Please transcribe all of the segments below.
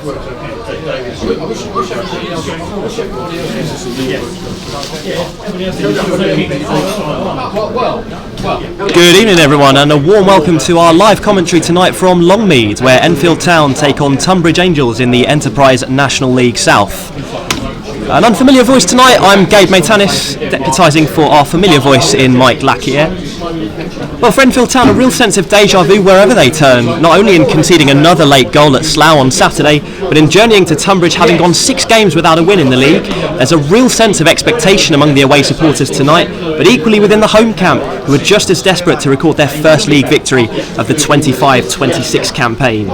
Good evening everyone, and a warm welcome to our live commentary tonight from Longmead, where Enfield Town take on Tonbridge Angels in the Enterprise National League South. An unfamiliar voice tonight, I'm Gabe Maytanis, deputising for our familiar voice in Mike Lackier. Well, for Enfield Town, a real sense of deja vu wherever they turn, not only in conceding another late goal at Slough on Saturday, but in journeying to Tonbridge having gone 6 games without a win in the league. There's a real sense of expectation among the away supporters tonight, but equally within the home camp, who are just as desperate to record their first league victory of the 25-26 campaign.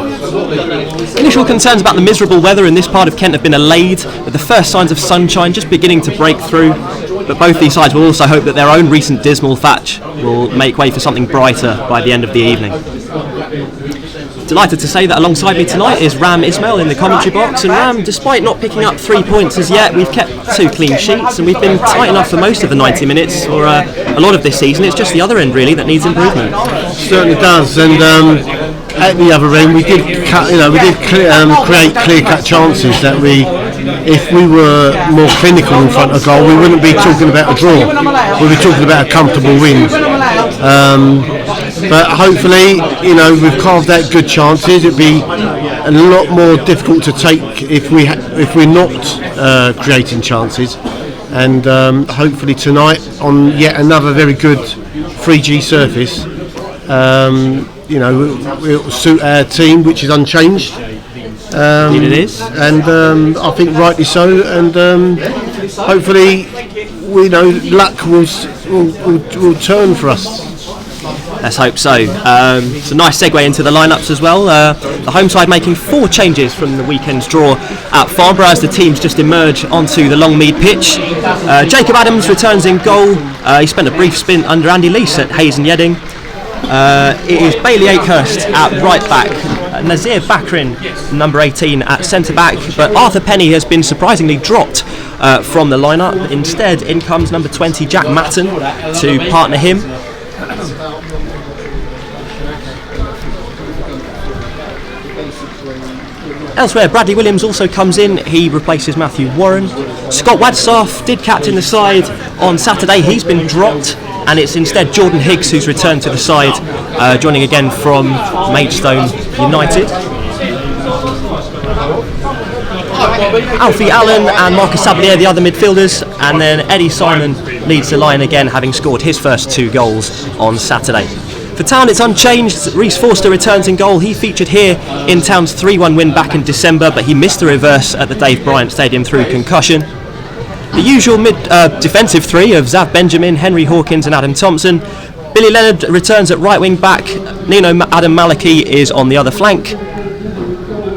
Initial concerns about the miserable weather in this part of Kent have been allayed, with the first signs of sunshine just beginning to break through, but both these sides will also hope that their own recent dismal thatch will make way for something brighter by the end of the evening. Delighted to say that alongside me tonight is Ram Ismail in the commentary box, and Ram, despite not picking up 3 points as yet, we've kept 2 clean sheets and we've been tight enough for most of the 90 minutes or a lot of this season. It's just the other end really that needs improvement. Certainly does, and at the other end we did create clear-cut chances that if we were more clinical in front of goal, we wouldn't be talking about a draw. We'd be talking about a comfortable win. But hopefully, we've carved out good chances. It'd be a lot more difficult to take if we're not creating chances. And hopefully tonight, on yet another very good 3G surface, it'll suit our team, which is unchanged. Indeed it is, and I think rightly so. And hopefully, luck will turn for us. Let's hope so. It's a nice segue into the lineups as well. The home side making 4 changes from the weekend's draw at Farnborough as the teams just emerge onto the Longmead pitch. Jacob Adams returns in goal. He spent a brief stint under Andy Leese at Hayes and Yedding. It is Bailey Akehurst at right back, Nazir Bakrin, number 18, at centre back, but Arthur Penny has been surprisingly dropped from the lineup. Instead, in comes number 20, Jack Matton, to partner him. Elsewhere, Bradley Williams also comes in. He replaces Matthew Warren. Scott Wadstaff did captain the side on Saturday. He's been dropped, and it's instead Jordan Higgs who's returned to the side, joining again from Maidstone United. Alfie Allen and Marcus Sablier, the other midfielders, and then Eddie Simon leads the line again, having scored his first 2 goals on Saturday. For Town, it's unchanged. Reece Forster returns in goal. He featured here in Town's 3-1 win back in December, but he missed the reverse at the Dave Bryant Stadium through concussion. The usual defensive 3 of Zav Benjamin, Henry Hawkins and Adam Thompson. Billy Leonard returns at right wing back. Nino Adam Maliki is on the other flank.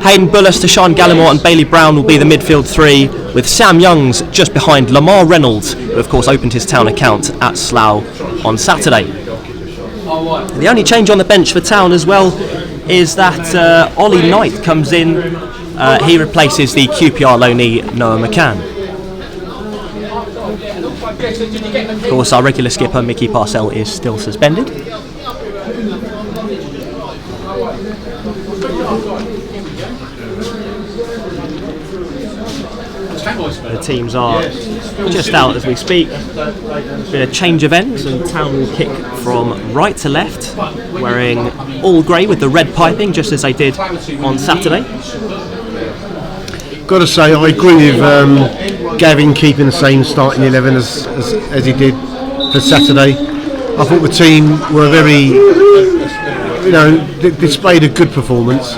Hayden Bullis, Tashawn Gallimore and Bailey Brown will be the midfield 3, with Sam Youngs just behind Lamar Reynolds, who of course opened his Town account at Slough on Saturday. The only change on the bench for Town as well is that Ollie Knight comes in. He replaces the QPR loanee Noah McCann. Of course, our regular skipper Mickey Parcell is still suspended. The teams are just out as we speak. Been a change of ends, and Town will kick from right to left, wearing all grey with the red piping, just as they did on Saturday. Got to say, I agree with Gavin keeping the same starting 11 as he did for Saturday. I thought the team were very, displayed a good performance,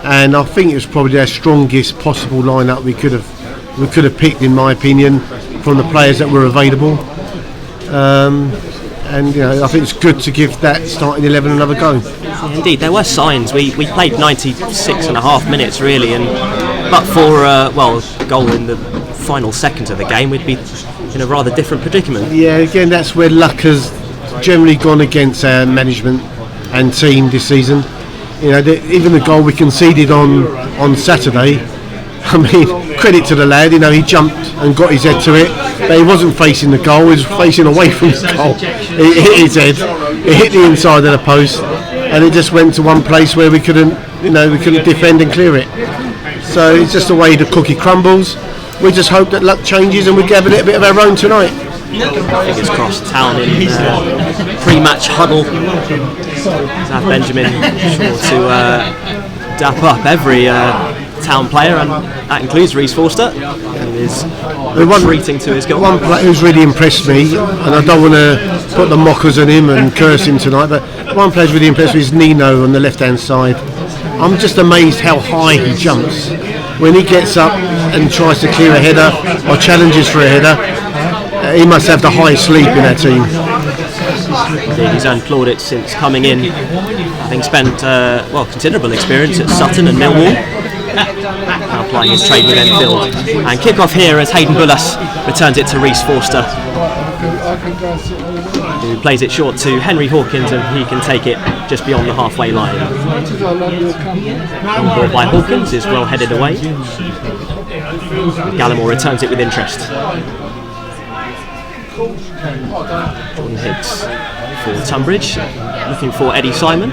and I think it was probably their strongest possible lineup we could have picked, in my opinion, from the players that were available. I think it's good to give that starting 11 another go. Indeed, there were signs. We played 96 and a half minutes really, but for a goal in the final seconds of the game, we'd be in a rather different predicament. Yeah, again, that's where luck has generally gone against our management and team this season. Even the goal we conceded on Saturday, I mean, credit to the lad, he jumped and got his head to it, but he wasn't facing the goal, he was facing away from the goal. It hit his head, it hit the inside of the post, and it just went to one place where we couldn't defend and clear it. So it's just the way the cookie crumbles. We just hope that luck changes and we get a little bit of our own tonight. Fingers crossed. Town in pre-match huddle. Zav Benjamin sure to dap up every Town player, and that includes Rhys Forster, who is retreating to his goal. One player who's really impressed me, and I don't want to put the mockers on him and curse him tonight, but one player's really impressed me is Nino on the left-hand side. I'm just amazed how high he jumps. When he gets up and tries to clear a header or challenges for a header, he must have the highest sleep in that team. Indeed, he's earned plaudits since coming in, having spent considerable experience at Sutton and Millwall. Now applying his trade with Enfield. And kick-off here as Hayden Bullas returns it to Rhys Forster, who plays it short to Henry Hawkins, and he can take it just beyond the halfway line. On ball by Hawkins is well headed away. Gallimore returns it with interest. Jordan Higgs for Tonbridge, looking for Eddie Simon.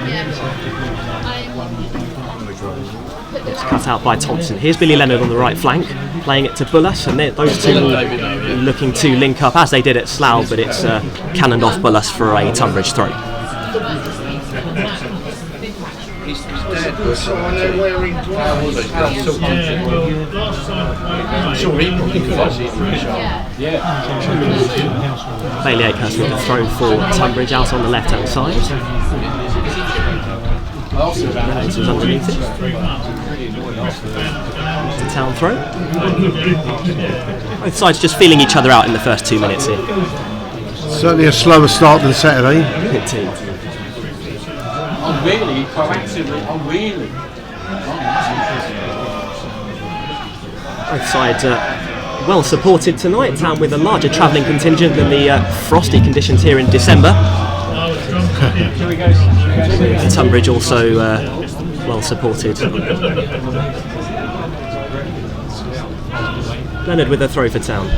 It's cut out by Thompson. Here's Billy Leonard on the right flank, playing it to Bullas, and those two looking to link up as they did at Slough, but it's cannoned off Bullas for a Tonbridge throw. Bailey Akehurst with the throw for Tonbridge out on the left hand side. Reynolds was underneath it. It's a Town throw. Both sides just feeling each other out in the first 2 minutes here. Certainly a slower start than Saturday. Indeed. Both sides well supported tonight. Town with a larger travelling contingent than the frosty conditions here in December. And Tonbridge also well supported. Leonard with a throw for Town.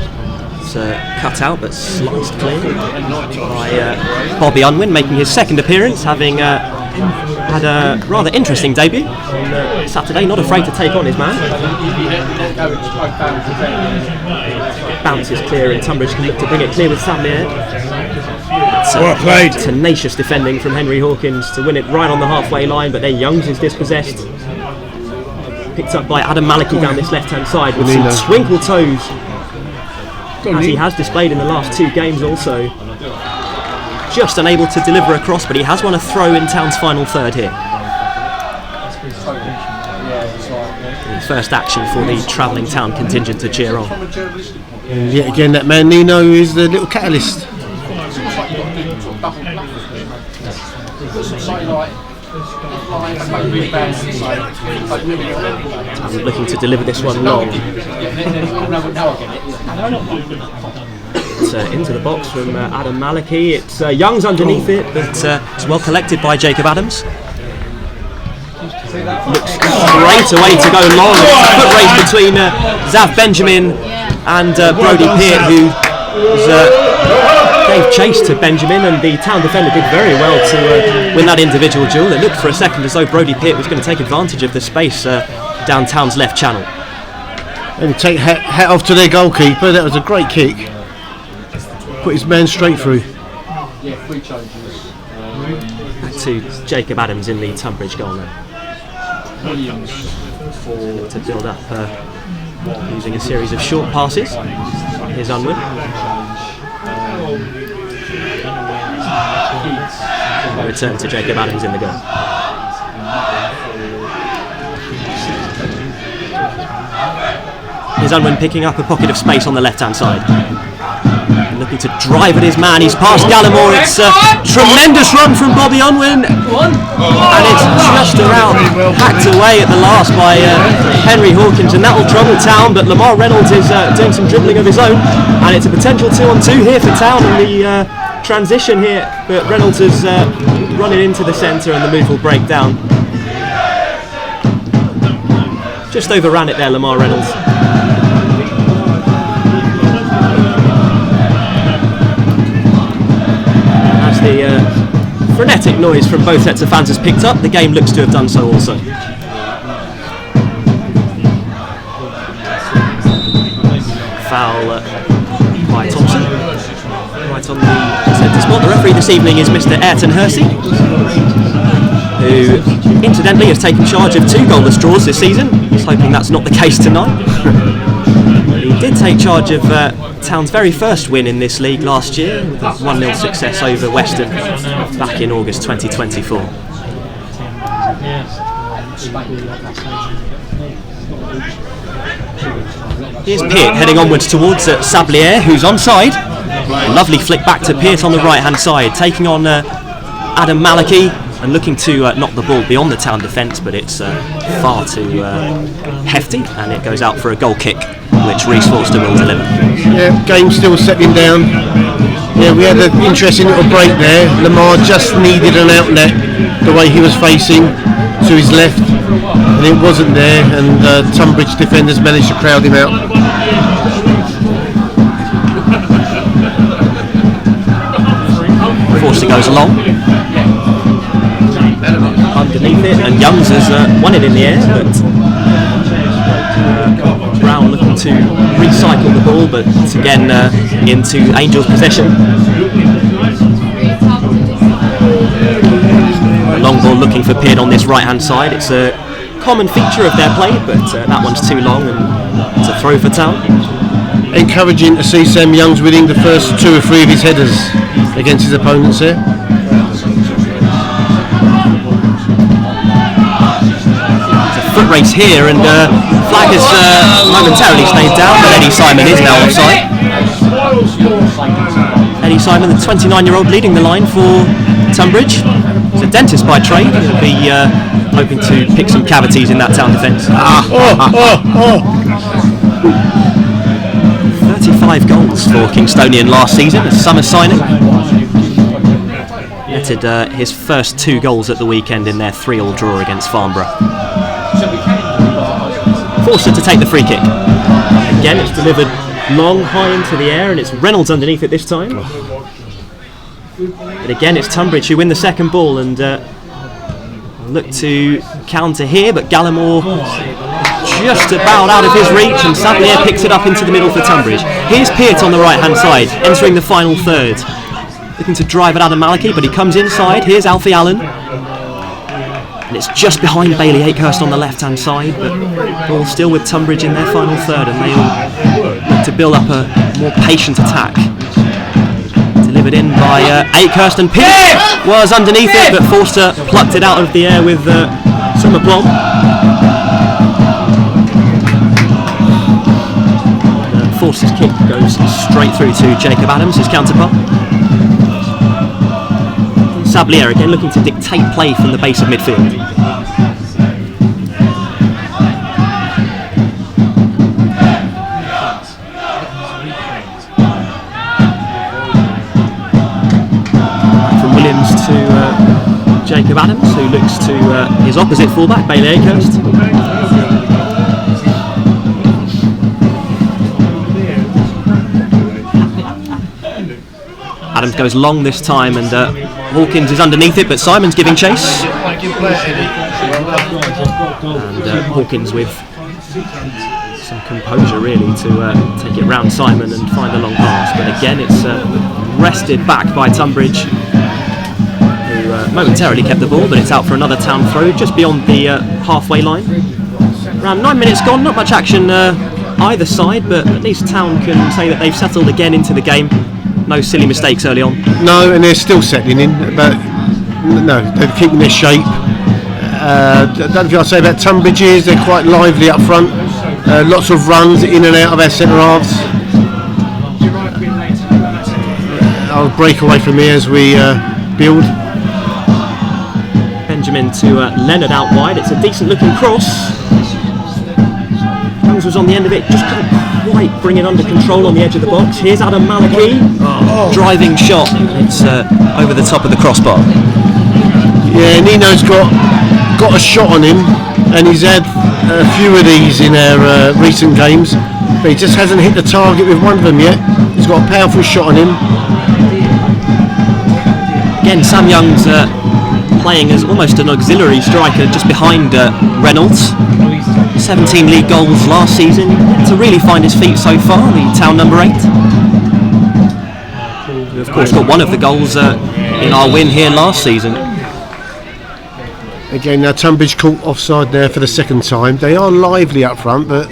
It's cut out but sliced clean by Bobby Unwin, making his second appearance, having had a rather interesting debut on Saturday, not afraid to take on his man. Bounces clear and Tonbridge can look to bring it clear with Sam Mead. Well played. Tenacious defending from Henry Hawkins to win it right on the halfway line, but then Youngs is dispossessed. Picked up by Adam Maliki down this left hand side with some twinkle toes, as he has displayed in the last 2 games also. Just unable to deliver across, but he has won a throw in Town's final third here. The first action for the travelling Town contingent to cheer on. And yet again, that man Nino is the little catalyst. I'm looking to deliver this one long. It's into the box from Adam Maliki. It's Young's underneath it, but it's well collected by Jacob Adams. Looks straight away to go long. It's a foot race between Zav Benjamin and Brodie Peart, who gave chase to Benjamin, and the Town defender did very well to win that individual duel. It looked for a second as though Brodie Peart was going to take advantage of the space down Town's left channel. And take hat off to their goalkeeper. That was a great kick. Put his man straight through. Back to Jacob Adams in the Tonbridge goal now. To build up using a series of short passes. Here's Unwin. Return to Jacob Adams in the goal. Here's Unwin picking up a pocket of space on the left hand side. Looking to drive at his man. He's past Gallimore. It's a tremendous run from Bobby Unwin, and it's just around hacked away at the last by Henry Hawkins, and that will trouble Town, but Lamar Reynolds is doing some dribbling of his own, and it's a potential 2-on-2 here for Town in the transition here, but Reynolds is running into the centre and the move will break down. Just overran it there, Lamar Reynolds. The frenetic noise from both sets of fans has picked up. The game looks to have done so also. foul by Thompson. Right on the centre spot. The referee this evening is Mr. Ayrton Hersey, who incidentally has taken charge of 2 goalless draws this season. He's hoping that's not the case tonight. He did take charge of Town's very first win in this league last year with a 1-0 success over Weston back in August 2024. Here's Peart heading onwards towards Sablier, who's onside. A lovely flick back to Peart on the right hand side, taking on Adam Maliki and looking to knock the ball beyond the Town defence, but it's far too hefty, and it goes out for a goal kick, which Rhys Forster will deliver. Yeah, game still settling down. Yeah, we had an interesting little break there. Lamar just needed an outlet the way he was facing to his left, and it wasn't there, and Tonbridge defenders managed to crowd him out. Forster goes along underneath it, and Youngs has won it in the air, but Brown looking to recycle the ball, but again into Angels' possession. A long ball looking for Peart on this right hand side. It's a common feature of their play, but that one's too long, and it's a throw for Town. Encouraging to see Sam Youngs winning the first 2 or 3 of his headers against his opponents there. It's a foot race here, and flag has momentarily stayed down, but Eddie Simon is now offside. Eddie Simon, the 29-year-old, leading the line for Tonbridge. He's a dentist by trade. He'll be hoping to pick some cavities in that Town defence. 35 goals for Kingstonian last season, a summer signing. Netted his first 2 goals at the weekend in their 3-3 draw against Farnborough. Forster to take the free kick. Again, it's delivered long, high into the air, and it's Reynolds underneath it this time. But again, it's Tonbridge who win the second ball and look to counter here, but Gallimore just about out of his reach, and Sablier picks it up into the middle for Tonbridge. Here's Peart on the right hand side, entering the final third, looking to drive at Adam Maliki, but he comes inside. Here's Alfie Allen, and it's just behind Bailey Akehurst on the left hand side, but ball still with Tonbridge in their final third, and they will look to build up a more patient attack. Delivered in by Akehurst, and Peart was underneath it, but Forster plucked it out of the air with some aplomb. Forster's kick goes straight through to Jacob Adams, his counterpart. Sablier again looking to dictate play from the base of midfield. From Williams to Jacob Adams, who looks to his opposite fullback, Bailey Akehurst. Adams goes long this time, and Hawkins is underneath it, but Simon's giving chase. And Hawkins with some composure really to take it round Simon and find a long pass. But again, it's wrested back by Tonbridge, who momentarily kept the ball, but it's out for another Town throw just beyond the halfway line. Around 9 minutes gone, not much action either side, but at least Town can say that they've settled again into the game. No silly mistakes early on. No, and they're still settling in, but no, they're keeping their shape. I don't know if I'll say about Tonbridge is, they're quite lively up front. Lots of runs in and out of our centre halves. I'll break away from here as we build. Benjamin to Leonard out wide. It's a decent looking cross. Youngs was on the end of it, just couldn't quite bring it under control on the edge of the box. Here's Adam Maliki, driving shot. It's over the top of the crossbar. Yeah, Nino's got a shot on him, and he's had a few of these in our recent games, but he just hasn't hit the target with one of them yet. He's got a powerful shot on him. Again, Sam Youngs playing as almost an auxiliary striker just behind Reynolds. 17 league goals last season. To really find his feet so far, the Town number 8. We of course got one of the goals in our win here last season. Again, now Tonbridge caught offside there for the second time. They are lively up front, but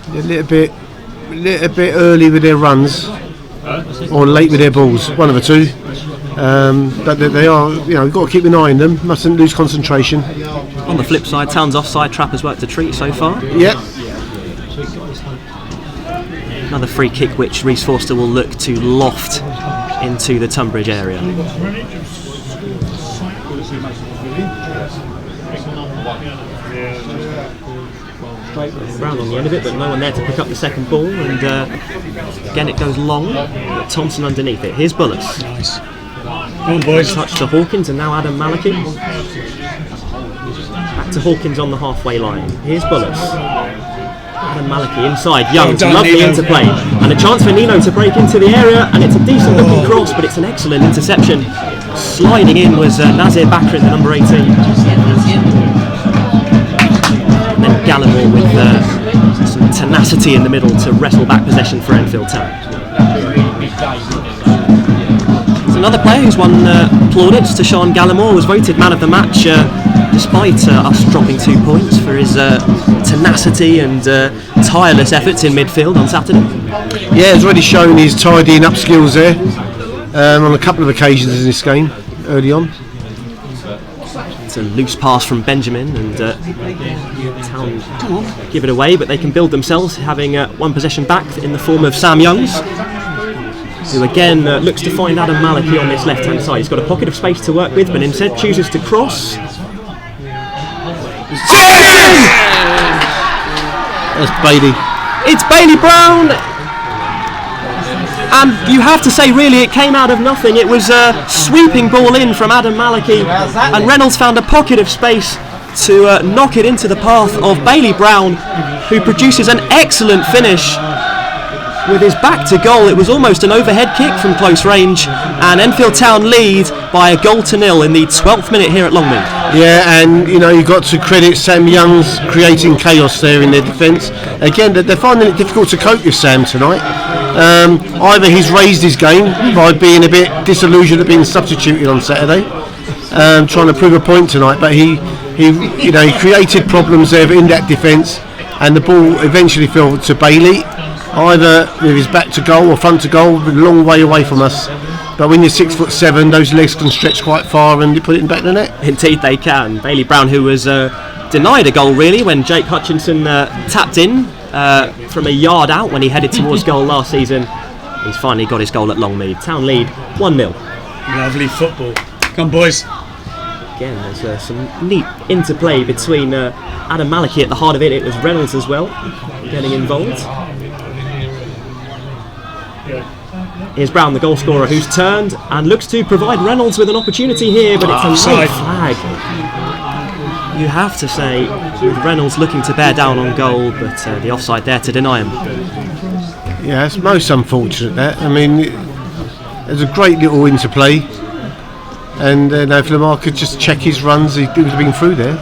they're a little bit early with their runs or late with their balls. One of the two. But they are, we've got to keep an eye on them. Mustn't lose concentration. On the flip side, Town's offside trap has worked a treat so far. Yep. Another free kick which Reece Forster will look to loft into the Tonbridge area. Brown on the end of it, but no one there to pick up the second ball, and again it goes long, but Thompson underneath it. Here's Bullis. Nice. Come on, boys. Touch to Hawkins, and now Adam Maliki. Back to Hawkins on the halfway line. Here's Bullis. Adam Maliki inside. Young, lovely Nino. interplay, and a chance for Nino to break into the area, and it's a decent looking cross, but it's an excellent interception. Sliding in was Nazir Bakrin, the number 18. And then Gallimore with some tenacity in the middle to wrestle back possession for Enfield Town. It's another player who's won plaudits. Tashawn Gallimore was voted man of the match despite us dropping 2 points for his tenacity and tireless efforts in midfield on Saturday. Yeah, he's already shown his tidying up skills there on a couple of occasions in this game early on. It's a loose pass from Benjamin, and Town give it away, but they can build themselves, having one possession back in the form of Sam Youngs, who again looks to find Adam Maliki on this left hand side. He's got a pocket of space to work with, but instead chooses to cross. That's Bailey. It's Bailey Brown, and you have to say really it came out of nothing. It was a sweeping ball in from Adam Maliki, and Reynolds found a pocket of space to knock it into the path of Bailey Brown, who produces an excellent finish with his back to goal. It was almost an overhead kick from close range, and Enfield Town lead by a 0-0 in the 12th minute here at Longmead. Yeah, and you've got to credit Sam Youngs creating chaos there in their defence. Again, they're finding it difficult to cope with Sam tonight. Either he's raised his game by being a bit disillusioned at being substituted on Saturday, trying to prove a point tonight, but he created problems there in that defence, and the ball eventually fell to Bailey, either with his back to goal or front to goal, a long way away from us. But when you're 6'7", those legs can stretch quite far and you put it in the back of the net. Indeed they can. Bailey Brown, who was denied a goal really when Jake Hutchinson tapped in from a yard out when he headed towards goal last season. He's finally got his goal at Longmead. Town lead 1-0. Lovely football. Come on, boys. Again, there's some neat interplay between Adam Maliki at the heart of it. It was Reynolds as well getting involved. Here's Brown, the goal scorer, who's turned and looks to provide Reynolds with an opportunity here, but it's a late flag. You have to say, with Reynolds looking to bear down on goal, but the offside there to deny him. Yeah, it's most unfortunate that. I mean, there's a great little interplay, and if Lamar could just check his runs, he would have been through there.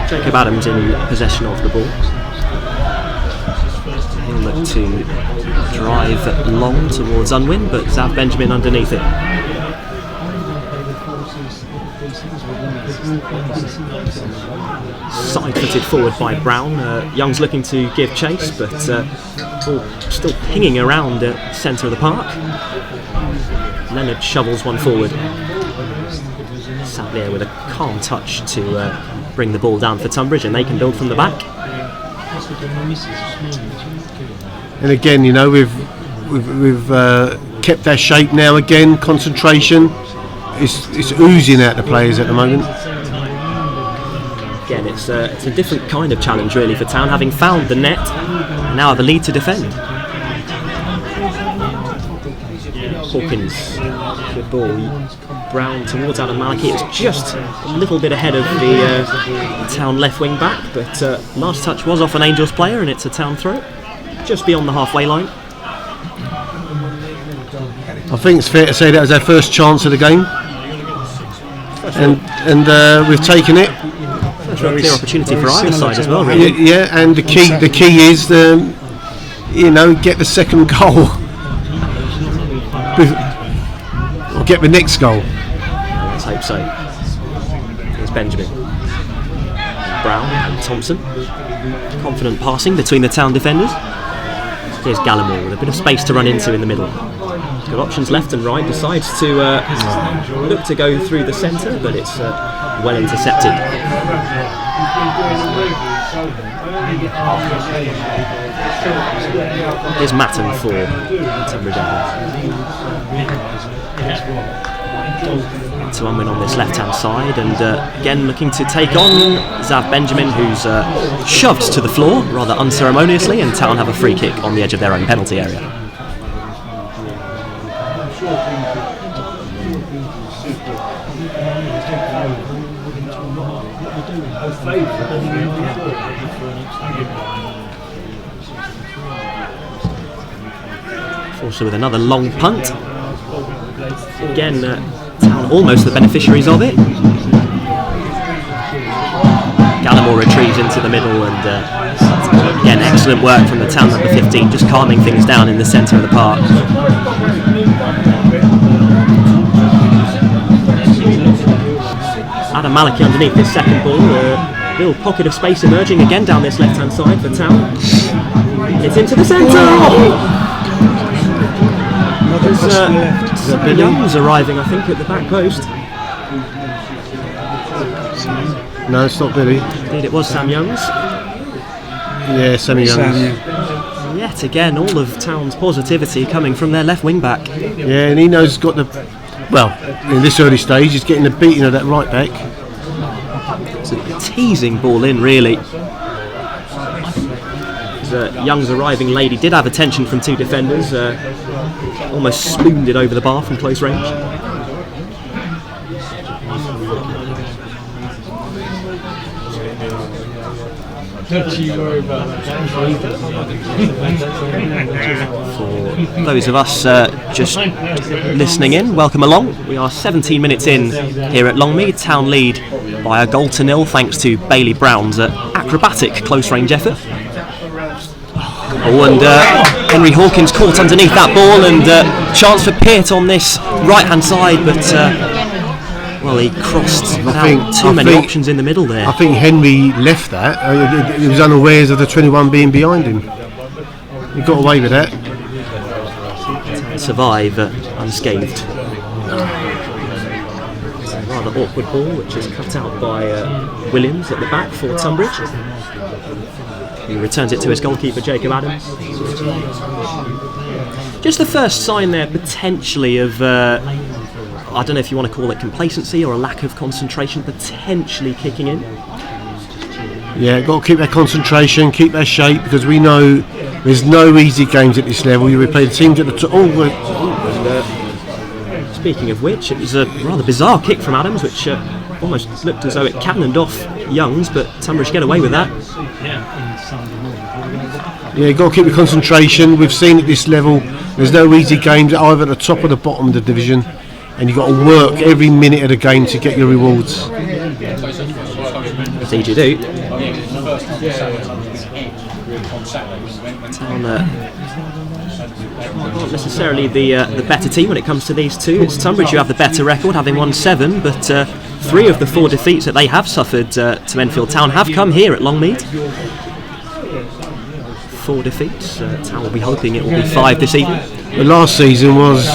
Jacob Adams in possession of the ball. He'll look to drive long towards Unwin, but Zav Benjamin underneath it. Side-footed forward by Brown. Young's looking to give chase, but ball still pinging around the centre of the park. Leonard shovels one forward. Sablier with a calm touch to bring the ball down for Tonbridge, and they can build from the back. And again, we've kept their shape now again. Concentration. It's oozing out the players at the moment. Again, it's a different kind of challenge really for Town, having found the net and now have a lead to defend. Hawkins, good ball. Brown towards Adam Maliki. It's just a little bit ahead of the Town left wing back, but last touch was off an Angels player, and it's a Town throw just beyond the halfway line. I think it's fair to say that was our first chance of the game, and we've taken it. Clear opportunity for either side as well, really. Yeah, and the key is get the second goal, or get the next goal. Let's hope so. Here's Benjamin, Brown and Thompson. Confident passing between the Town defenders. Here's Gallimore with a bit of space to run into in the middle. He's got options left and right. Decides to look to go through the centre, but it's well intercepted. Here's Matten for Tonbridge. To unwin on this left-hand side, and again looking to take on Zav Benjamin, who's shoved to the floor rather unceremoniously, and Town have a free kick on the edge of their own penalty area. Also with another long punt. Again, Town almost the beneficiaries of it. Gallimore retrieves into the middle, and again, excellent work from the Town number 15, just calming things down in the centre of the park. Adam Maliki underneath this second ball. Little pocket of space emerging again down this left-hand side for Town. It's into the centre! There's Young's arriving, I think, at the back post. No, it's not Billy. Indeed, it was Sam Youngs. Yeah, Sammy Youngs. Yet again, all of Town's positivity coming from their left wing back. Yeah, and he knows he's got the. Well, in this early stage, he's getting the beating of that right back. It's a teasing ball in, really. Young's arriving late. He did have attention from two defenders. Almost spooned it over the bar from close range. Don't you worry about For those of us just listening in, welcome along. We are 17 minutes in here at Longmead. Town lead by a 1-0 thanks to Bailey Brown's acrobatic close range effort. And Henry Hawkins caught underneath that ball, and chance for Peart on this right hand side, but well, he crossed without too many options in the middle there. I think Henry left that. He was unawares of the 21 being behind him. He got away with that. Survive unscathed. It's a rather awkward ball, which is cut out by Williams at the back for Tonbridge. He returns it to his goalkeeper, Jacob Adams. Just the first sign there, potentially, of I don't know if you want to call it complacency or a lack of concentration, potentially kicking in. Yeah, got to keep their concentration, keep their shape, because we know there's no easy games at this level. You play the teams at the top. Speaking of which, it was a rather bizarre kick from Adams, which almost looked as though it cannoned off Youngs, but Tonbridge get away with that. Yeah, you've got to keep your concentration. We've seen at this level, there's no easy games either at the top or the bottom of the division, and you've got to work every minute of the game to get your rewards. Indeed you do. Town not necessarily the better team when it comes to these two. It's Tonbridge who have the better record, having won 7, but 3 of the 4 defeats that they have suffered to Enfield Town have come here at Longmead. 4 defeats. Town will be hoping it will be 5 this evening. The last season was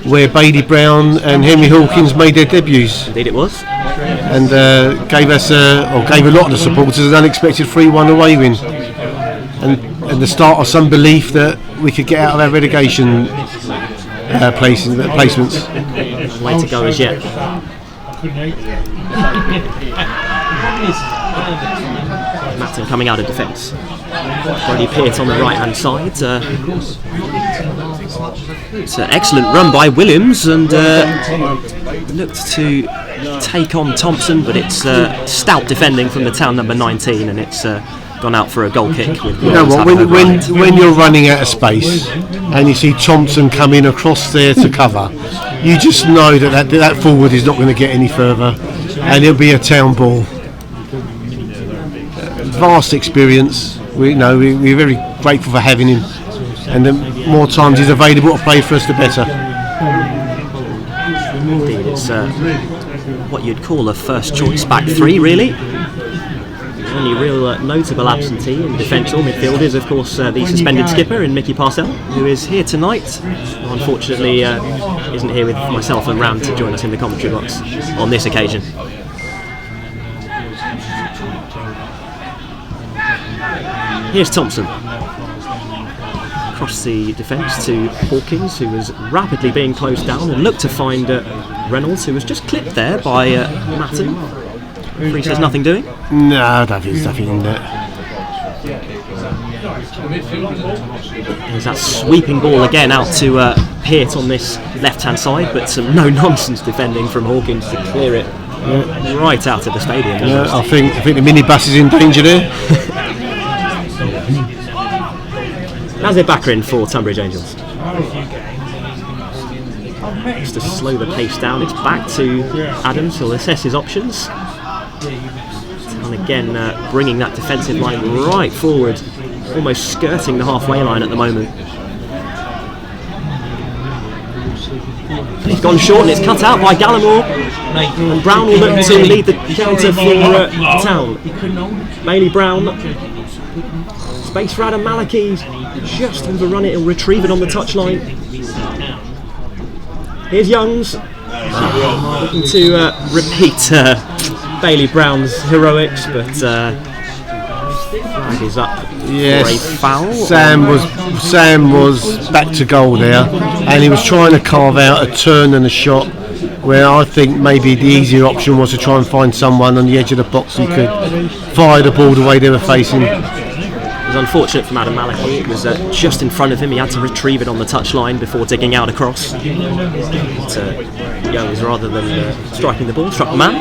where Bailey Brown and Henry Hawkins made their debuts. Indeed it was. And gave us, or gave a lot of the supporters an unexpected 3-1 away win. And the start of some belief that we could get out of our relegation placements. Way to go as yet. Matten coming out of defence. Brody Peart on the right hand side. It's an excellent run by Williams, and looked to take on Thompson, but it's stout defending from the Town number 19, and it's gone out for a goal kick. With You know what? When you're running out of space and you see Thompson coming across there to cover, you just know that forward is not going to get any further, and it'll be a Town ball. Vast experience. We're very grateful for having him, and the more times he's available to play for us, the better. Indeed, it's what you'd call a first choice back three, really. The only real notable absentee in defence or midfield is, of course, the suspended skipper in Mickey Parcell, who is here tonight. Unfortunately, isn't here with myself and Ram to join us in the commentary box on this occasion. Here's Thompson. Across the defence to Hawkins, who was rapidly being closed down, and looked to find Reynolds, who was just clipped there by Matton. Referee says nothing doing. No, I don't think there's nothing in there. There's that sweeping ball again out to Peart on this left-hand side, but some no-nonsense defending from Hawkins to clear it right out of the stadium. Yeah, I think the minibus is in danger there. Nazir Bakrin for Tonbridge Angels. Just to slow the pace down, it's back to Adams, who'll assess his options. And again, bringing that defensive line right forward, almost skirting the halfway line at the moment. He's gone short and it's cut out by Gallimore. And Brown will look to lead the counter for Town. Bailey Brown. Space for Adam Maliki, just overrun it, he'll retrieve it on the touchline. Here's Youngs, looking to repeat Bailey Brown's heroics, but flag is up for a foul. Sam was back to goal there, and he was trying to carve out a turn and a shot, where I think maybe the easier option was to try and find someone on the edge of the box who could fire the ball the way they were facing. It was unfortunate for Adam Maliki. It was just in front of him. He had to retrieve it on the touchline before digging out across. But Youngs, rather than striking the ball, struck the man.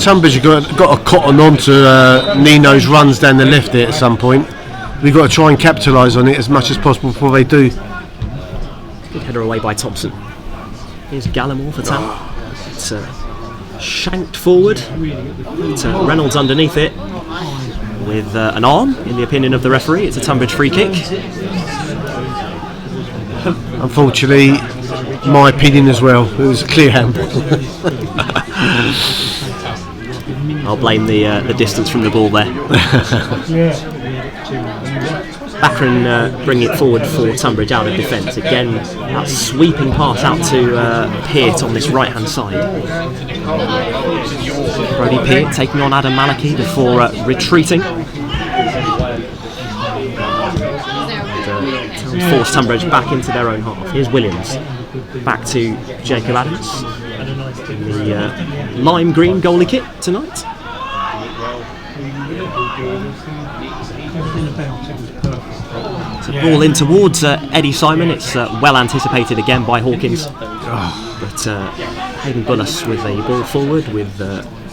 Tonbridge got to cotton on to Nino's runs down the left there at some point. We've got to try and capitalise on it as much as possible before they do. Good header away by Thompson. Here's Gallimore for Town. It's shanked forward, but Reynolds underneath it with an arm, in the opinion of the referee. It's a Tonbridge free kick. Unfortunately, my opinion as well, it was a clear handball. I'll blame the distance from the ball there. Bakrin bringing it forward for Tonbridge out of defence. Again, that sweeping pass out to Peart on this right hand side. Brody Peart taking on Adam Maliki before retreating. And force Tonbridge back into their own half. Here's Williams. Back to Jacob Adams. In the lime green goalie kit tonight. It's a ball in towards Eddie Simon. It's well anticipated again by Hawkins. But Hayden Bullis with a ball forward with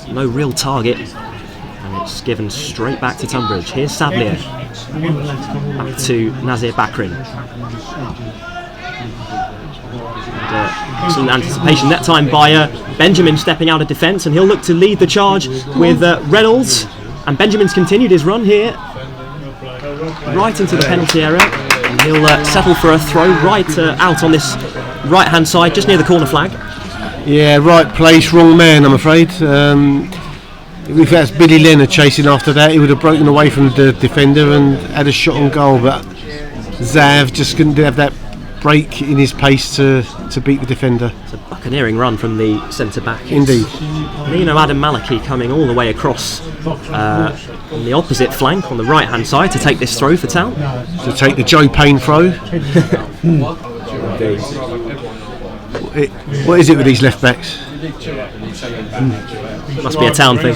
no real target. And it's given straight back to Tonbridge. Here's Sablier. Back to Nazir Bakrin. Excellent anticipation that time by Benjamin stepping out of defence, and he'll look to lead the charge with Reynolds. And Benjamin's continued his run here right into the penalty area, and he'll settle for a throw right out on this right hand side just near the corner flag. Yeah, right place, wrong man, I'm afraid. If that's Billy Leonard chasing after that, he would have broken away from the defender and had a shot on goal, but Zav just couldn't have that break in his pace to beat the defender. It's a buccaneering run from the centre back. Indeed. Nino Adam Maliki coming all the way across on the opposite flank on the right hand side to take this throw for Town. To take the Joe Payne throw. What is it with these left backs? Must be a Town thing.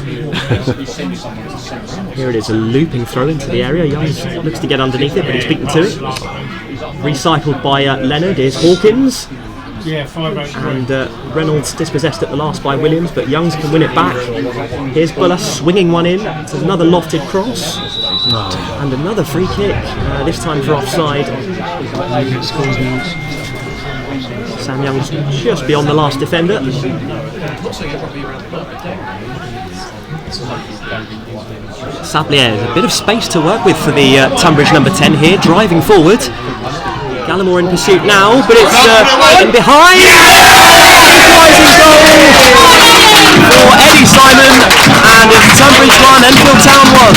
Here it is, a looping throw into the area. Youngs looks to get underneath it, but he's beaten to it. Recycled by Leonard is Hawkins. Yeah, 5-8. And Reynolds dispossessed at the last by Williams, but Youngs can win it back. Here's Buller swinging one in. It's another lofted cross. And another free kick, this time for offside. Sam Young's just beyond the last defender. Sablier, a bit of space to work with for the Tonbridge number 10 here, driving forward. Gallimore in pursuit now, but it's in behind. Equalising goal for Eddie Simon, and it's Tonbridge 1, Enfield Town 1.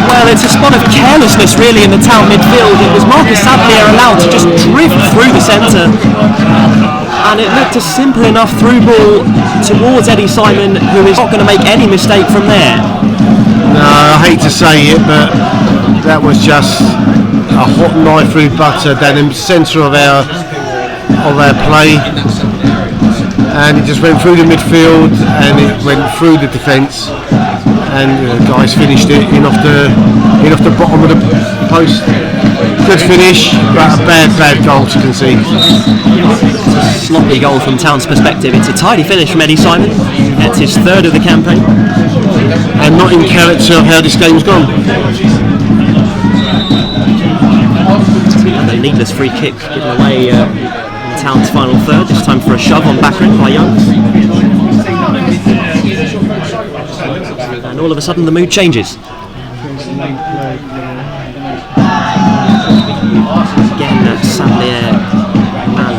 Well, it's a spot of carelessness really in the Town midfield. It was Marcus Sablier allowed to just drift through the centre, and it looked a simple enough through ball towards Eddie Simon, who is not going to make any mistake from there. No, I hate to say it, but that was just a hot knife through butter down in the centre of our play, and it just went through the midfield and it went through the defence, and the guys finished it in off the bottom of the post. Good finish, but a bad goal to concede. Sloppy goal from Town's perspective. It's a tidy finish from Eddie Simon. It's his third of the campaign. And not in character of how this game's gone. And a needless free kick given away in Town's final third, this time for a shove on Baccarin by Youngs. And all of a sudden the mood changes. Again, Sablier,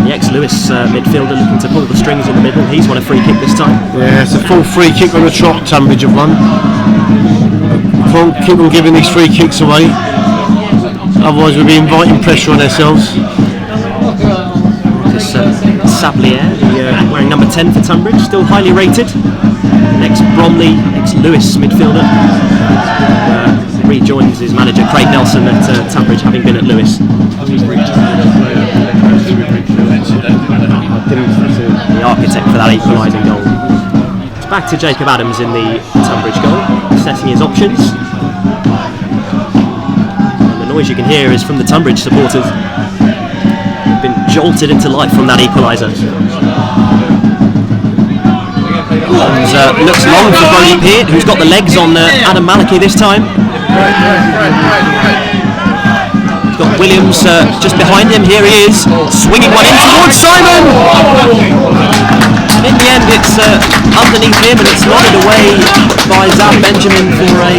the ex-Lewis midfielder, looking to pull the strings in the middle. He's won a free kick this time. Yeah, it's a full free kick on the trot. Tonbridge have won. Can't keep on giving these free kicks away, otherwise we'll be inviting pressure on ourselves. This Sablier, wearing number 10 for Tonbridge, still highly rated. Ex-Bromley, ex-Lewis midfielder. Rejoins his manager Craig Nelson at Tonbridge, having been at Lewis. The architect for that equalising goal. It's back to Jacob Adams in the Tonbridge goal, assessing his options. And the noise you can hear is from the Tonbridge supporters. They've been jolted into life from that equaliser. And, looks long for Brody Peart, who's got the legs on Adam Malachy this time. He's got Williams just behind him. Here he is, swinging one in towards Simon. And in the end, it's underneath him, and it's nodded away by Zab Benjamin for a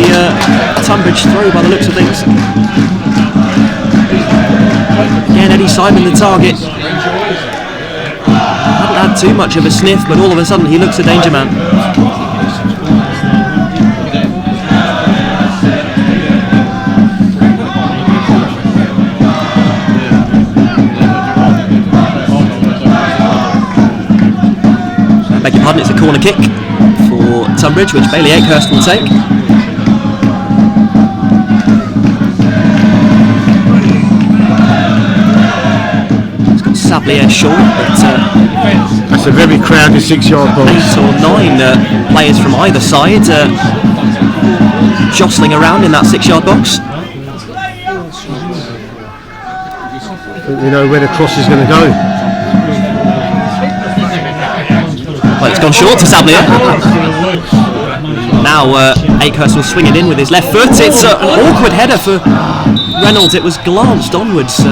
Tonbridge throw by the looks of things. Again, Eddie Simon the target. Hadn't had too much of a sniff, but all of a sudden he looks a danger man. I beg your pardon, it's a corner kick for Tonbridge, which Bailey Akehurst will take. Sablier short, but that's a very crowded 6-yard box. 8 or 9 players from either side jostling around in that 6-yard box. You know where the cross is going to go. Well, it's gone short to Sablier. Now Akehurst will swing it in with his left foot. It's an awkward header for Reynolds. It was glanced onwards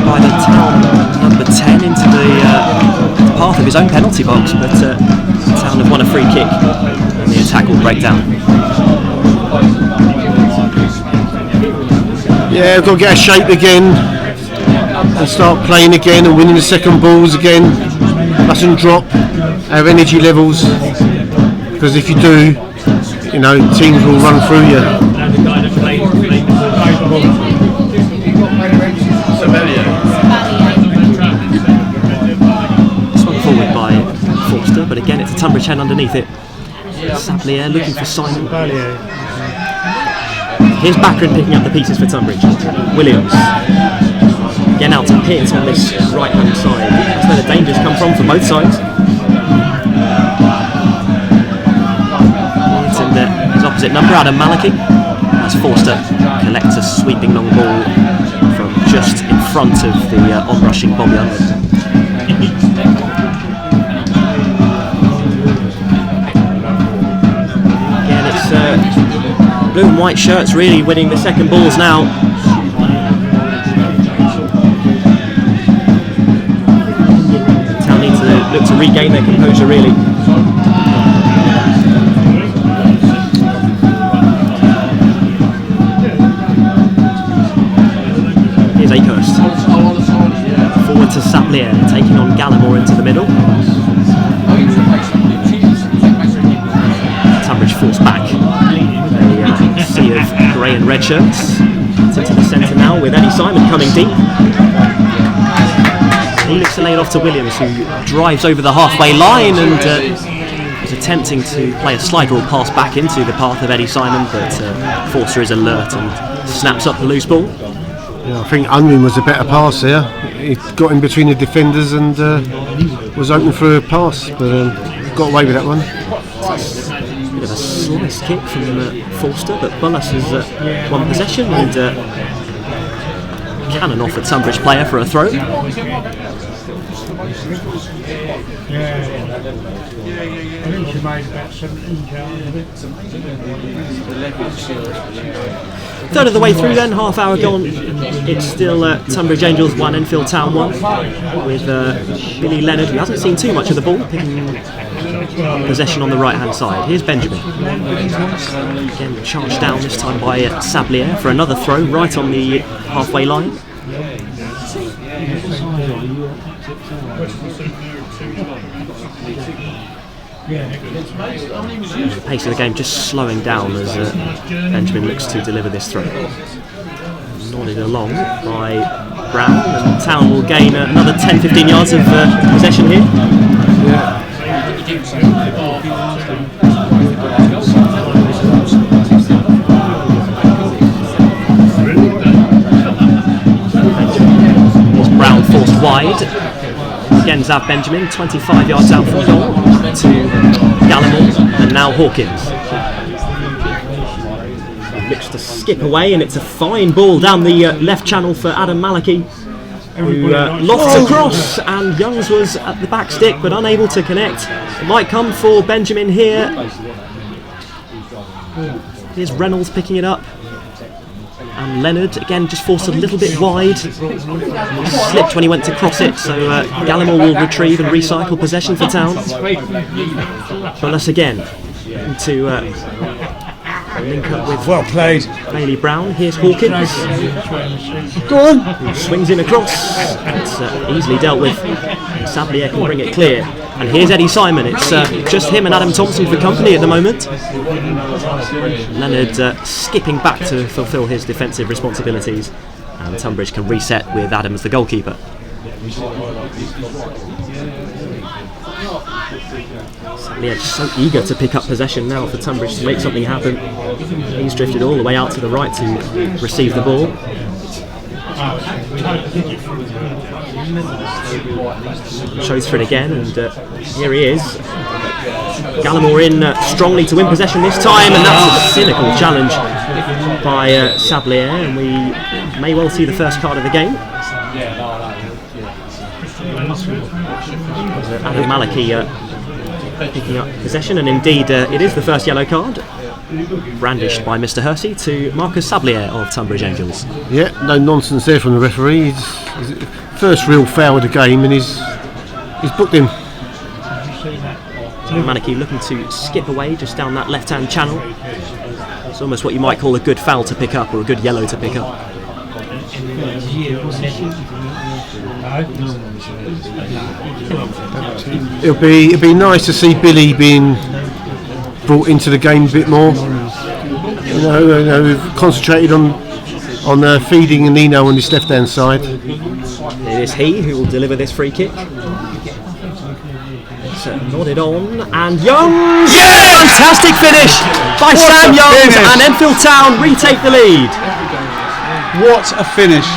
by the Town number 10 into the path of his own penalty box, but Town have won a free kick and the attack will break down. Yeah, we've got to get our shape again and start playing again and winning the second balls again. Mustn't drop our energy levels, because if you do, you know, teams will run through you. Swung forward by Forster, but again it's a Tonbridge hand underneath it. Sablier looking for Simon. Here's Baccarin picking up the pieces for Tonbridge. Williams. Again out to Peart on this right hand side. That's where the dangers come from for both sides. It's in his opposite number, Adam Malachy. as Forster collects a sweeping long ball from just in front of the on-rushing Bobby Unwin. Again, it's blue and white shirts really winning the second balls now. Town need to look to regain their composure really. Here's Akehurst. Forward to Sablier, taking on Gallimore into the middle. Tonbridge forced back. A sea of grey and red shirts. Into the centre now with Eddie Simon coming deep. He looks to lay it off to Williams, who drives over the halfway line and is attempting to play a slide rule pass back into the path of Eddie Simon, but Forster is alert and snaps up the loose ball. Yeah, I think Unwin was a better pass there. He got in between the defenders and was open for a pass, but got away with that one. Bit of a slice kick from Forster, but Bullis has won possession and cannon off a Tonbridge player for a throw. Third of the way through then, half hour gone. It's still Tonbridge Angels 1, Enfield Town 1, with Billy Leonard, who hasn't seen too much of the ball, picking possession on the right hand side. Here's Benjamin. Again charged down this time by Sablier for another throw right on the halfway line. The pace of the game just slowing down as Benjamin looks to deliver this throw. Nodded along by Brown, and Town will gain another 10-15 yards of possession here. Brown forced wide. Again, Zav Benjamin, 25 yards out from goal to Gallimore, and now Hawkins. He looks to skip away, and it's a fine ball down the left channel for Adam Malachy, who lofts across, and Youngs was at the back stick but unable to connect. It might come for Benjamin here. Here's Reynolds picking it up. And Leonard again just forced a little bit wide. Slipped when he went to cross it, so Gallimore will retrieve and recycle possession for Town. Bullis again to link up with well played. Bailey Brown. Here's Hawkins. Go on. Who swings in across. It's easily dealt with. Sablier can bring it clear. And here's Eddie Simon. It's just him and Adam Thompson for company at the moment. Leonard skipping back to fulfil his defensive responsibilities, and Tonbridge can reset with Adam as the goalkeeper. Sablier just so eager to pick up possession now for Tonbridge to make something happen. He's drifted all the way out to the right to receive the ball. Shows for it again, and here he is. Gallimore in strongly to win possession this time, and that's a cynical challenge by Sablier, and we may well see the first card of the game. Adam Malachy picking up possession, and indeed it is the first yellow card, brandished by Mr. Hersey to Marcus Sablier of Tonbridge Angels. Yeah, no nonsense there from the referee. He's first real foul of the game, and he's booked him. Malachy looking to skip away just down that left-hand channel. It's almost what you might call a good foul to pick up, or a good yellow to pick up. It'll be nice to see Billy being brought into the game a bit more. You know, we've concentrated on feeding Nino on his left-hand side. It is he who will deliver this free kick. Nodded on, and Youngs! Yeah! Fantastic finish by Sam Youngs, and Enfield Town retake the lead. What a finish.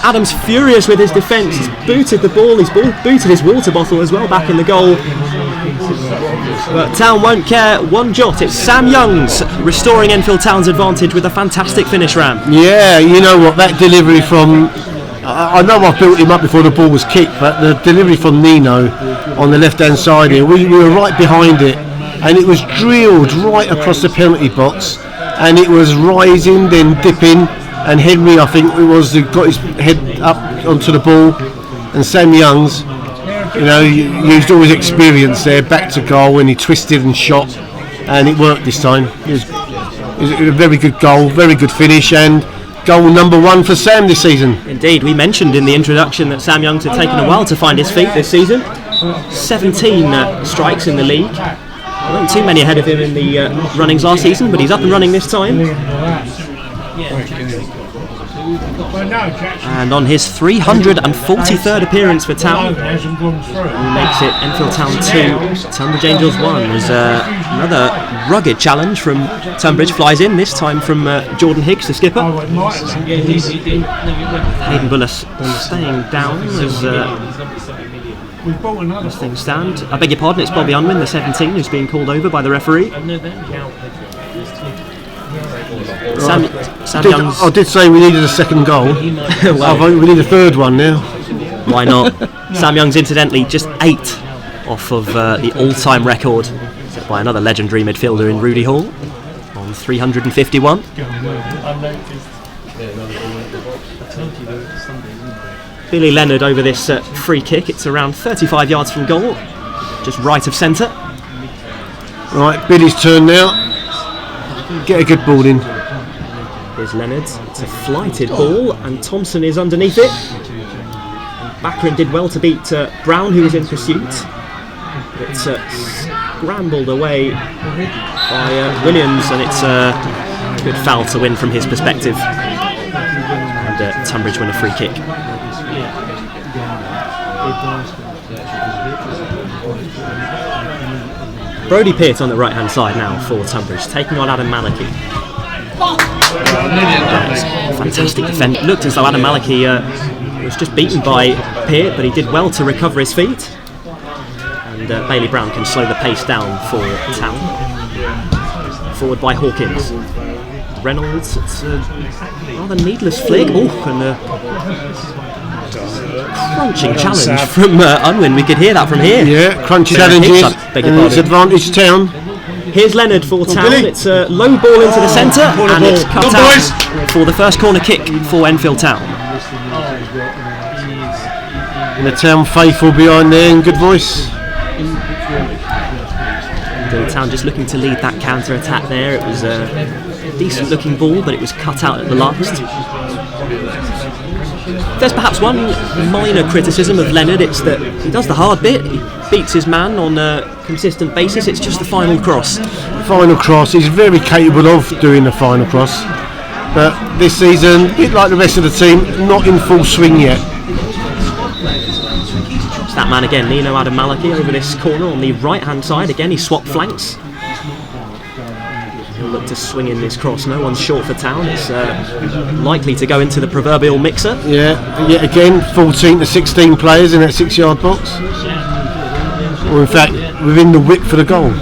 Adam's furious with his defence. He's booted the ball. He's booted his water bottle as well back in the goal. But Town won't care one jot. It's Sam Youngs restoring Enfield Town's advantage with a fantastic finish, Ram. Yeah, you know what, that delivery from... I know I built him up before the ball was kicked, but the delivery from Nino on the left-hand side here, we were right behind it, and it was drilled right across the penalty box, and it was rising, then dipping, and Henry, I think it was, who got his head up onto the ball, and Sam Youngs, you know, used all his experience there, back to goal, and he twisted and shot, and it worked this time. It was a very good goal, very good finish, and goal number 1 for Sam this season. Indeed, we mentioned in the introduction that Sam Youngs had taken a while to find his feet this season. 17 strikes in the league. There weren't too many ahead of him in the runnings last season, but he's up and running this time. And on his 343rd appearance for Town, he makes it Enfield Town 2, Tonbridge Angels 1. There's another rugged challenge from Tonbridge, flies in, this time from Jordan Higgs, the skipper. Hayden Bullis staying down as things stand. I beg your pardon, it's Bobby Unwin, the 17, who's being called over by the referee. Sam Youngs. I did say we needed a second goal. Well, we need a third one now. Why not? Sam Youngs, incidentally, just 8 off of the all-time record set by another legendary midfielder in Rudy Hall on 351. Billy Leonard over this free kick. It's around 35 yards from goal, just right of centre. Right, Billy's turn now. Get a good ball in. Here's Leonard. It's a flighted ball, and Thompson is underneath it. Backron did well to beat Brown, who was in pursuit. It's scrambled away by Williams, and it's a good foul to win from his perspective. And Tonbridge win a free kick. Brodie Peart on the right hand side now for Tonbridge, taking on Adam Malachy. Fantastic defence. It looked as though Adam Malachy was just beaten by Peart, but he did well to recover his feet. And Bailey Brown can slow the pace down for Town. Forward by Hawkins. Reynolds, it's a rather needless flick. Oh, and a crunching challenge from Unwin. We could hear that from here. Yeah, crunchy challenges, and it's advantage Town. Here's Leonard for Town. It's a low ball into the centre, and it's cut out for the first corner kick for Enfield Town. And the Town faithful behind there in good voice. The Town just looking to lead that counter attack there. It was a decent looking ball, but it was cut out at the last. There's perhaps one minor criticism of Leonard. It's that he does the hard bit. He beats his man on a consistent basis. It's just the final cross. Final cross. He's very capable of doing the final cross. But this season, a bit like the rest of the team, not in full swing yet. It's that man again, Nino Adam Malachy, over this corner on the right hand side. Again, he swapped flanks. He'll look to swing in this cross. No one's short for Town. It's likely to go into the proverbial mixer. Yeah, yet again, 14 to 16 players in that 6-yard box. Or in fact, within the width for the goal.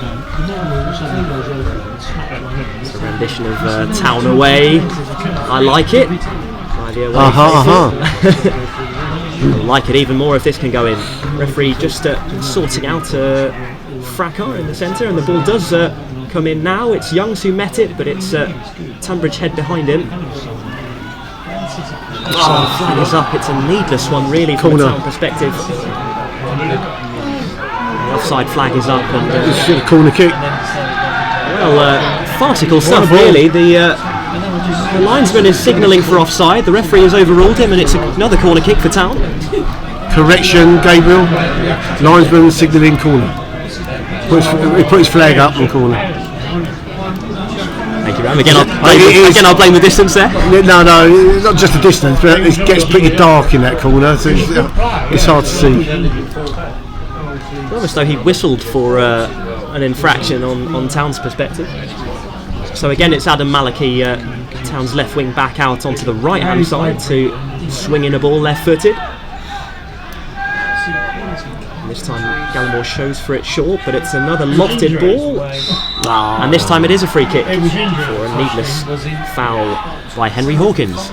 It's a rendition of Town away. I like it. I'll like it even more if this can go in. Referee just sorting out fracas in the centre, and the ball does come in now. It's Youngs who met it, but it's Tonbridge head behind him. Flag is up. It's a needless one really from a Town perspective. The offside flag is up, and this is a corner kick. Well, farcical stuff really. The linesman is signalling for offside. The referee has overruled him, and it's another corner kick for Town. Correction, Gabriel. Linesman signalling corner. He put his flag up in corner. Thank you, Ram. Again, I'll blame the distance there. No, not just the distance, but it gets pretty dark in that corner, so it's hard to see. Almost though he whistled for an infraction on Town's perspective. So again, it's Adam Malachy Town's left wing back out onto the right hand side to swing in a ball left footed. This time Gallimore shows for it short, but it's another lofted ball, and this time it is a free kick for a needless foul by Henry Hawkins.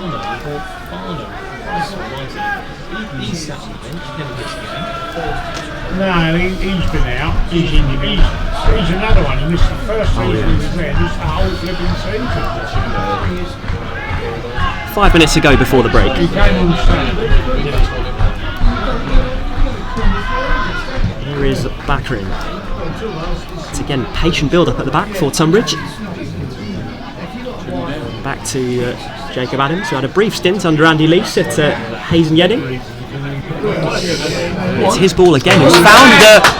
No, he's been out. He's injured. He's another one. He missed the first season he was there. This whole flipping season. 5 minutes to go before the break. He came on Saturday. Here is Bakrin. It's again patient build-up at the back for Tonbridge. Back to Jacob Adams, who had a brief stint under Andy Lease at Hayes and Yedding. It's his ball again. He's found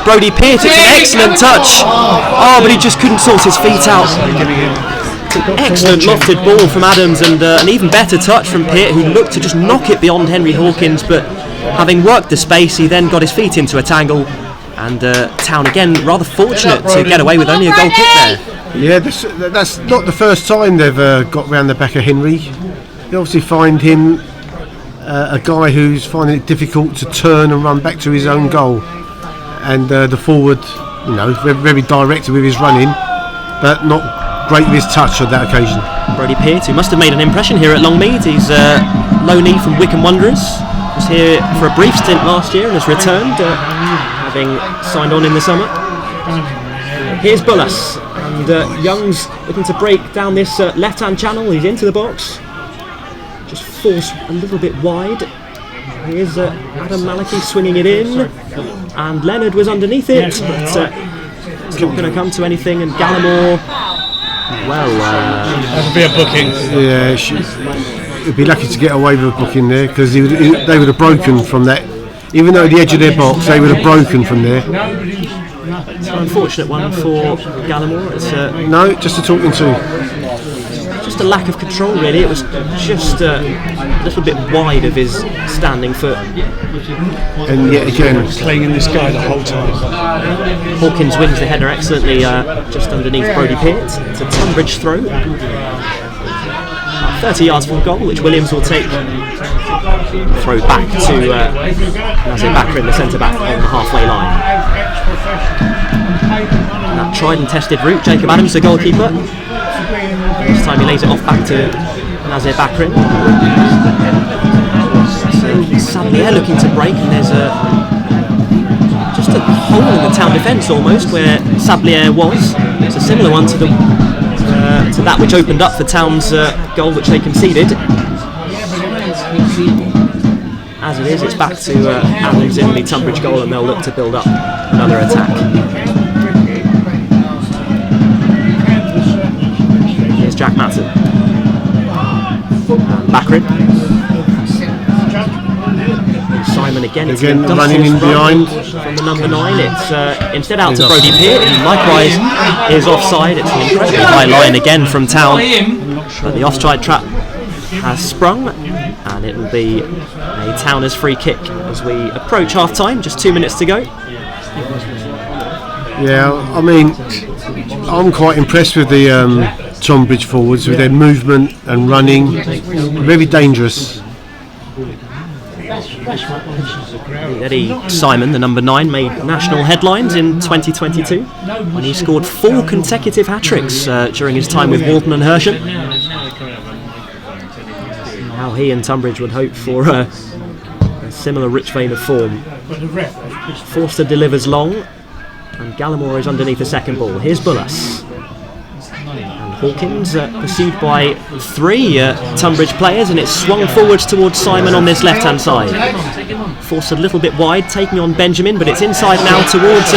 Brodie Peart. It's an excellent touch. Oh, but he just couldn't sort his feet out. It's an excellent lofted ball from Adams, and an even better touch from Peart, who looked to just knock it beyond Henry Hawkins, but having worked the space, he then got his feet into a tangle. And Town again rather fortunate to get away with only a goal kick there. Yeah, that's not the first time they've got round the back of Henry. You obviously find him a guy who's finding it difficult to turn and run back to his own goal. And the forward, very direct with his running, but not great with his touch on that occasion. Brodie Peart, who must have made an impression here at Longmead. He's loanee from Wycombe Wanderers. Was here for a brief stint last year and has returned, having signed on in the summer. Here's Bullas, and Young's looking to break down this left-hand channel. He's into the box, just forced a little bit wide. Here's Adam Malachy swinging it in, and Leonard was underneath it, but it's not going to come to anything. And Gallimore, that'll be a booking. Yeah, he'd be lucky to get away with a booking there, because they would have broken from that. Even though at the edge of their box, they would have broken from there. It's an unfortunate one for Gallimore. It's no, just a talking to. Just a lack of control, really. It was just a little bit wide of his standing foot. And yet again, Clinging this guy the whole time. Hawkins wins the header excellently just underneath Brodie Peart. It's a Tonbridge throw. 30 yards from goal, which Williams will take. Throw back to Nazir Bakrin, the centre-back, on the halfway line. That tried and tested route, Jacob Adams, the goalkeeper. This time he lays it off back to Nazir Bakrin. So Sablier looking to break, and there's just a hole in the Town defence almost where Sablier was. It's a similar one to that which opened up for Town's goal, which they conceded. As it is, it's back to Adams in the Tonbridge goal, and they'll look to build up another attack. Here's Jack Matson. Bakrin. Simon again running in behind. From the number 9, it's instead out to Brodie Peart, who likewise is offside. It's an incredibly high line again from Town, but the offside trap has sprung, and it will be a Towners free kick as we approach half time. Just 2 minutes to go. Yeah, I mean, I'm quite impressed with the Tonbridge forwards, with their movement and running. Very dangerous. Eddie Simon, the number 9, made national headlines in 2022 when he scored 4 consecutive hat-tricks during his time with Walton and Hersham. How he and Tonbridge would hope for a similar rich vein of form. Forster delivers long, and Gallimore is underneath the second ball. Here's Bullas. And Hawkins pursued by 3 Tonbridge players, and it's swung forwards towards Simon on this left-hand side. Forced a little bit wide, taking on Benjamin, but it's inside now towards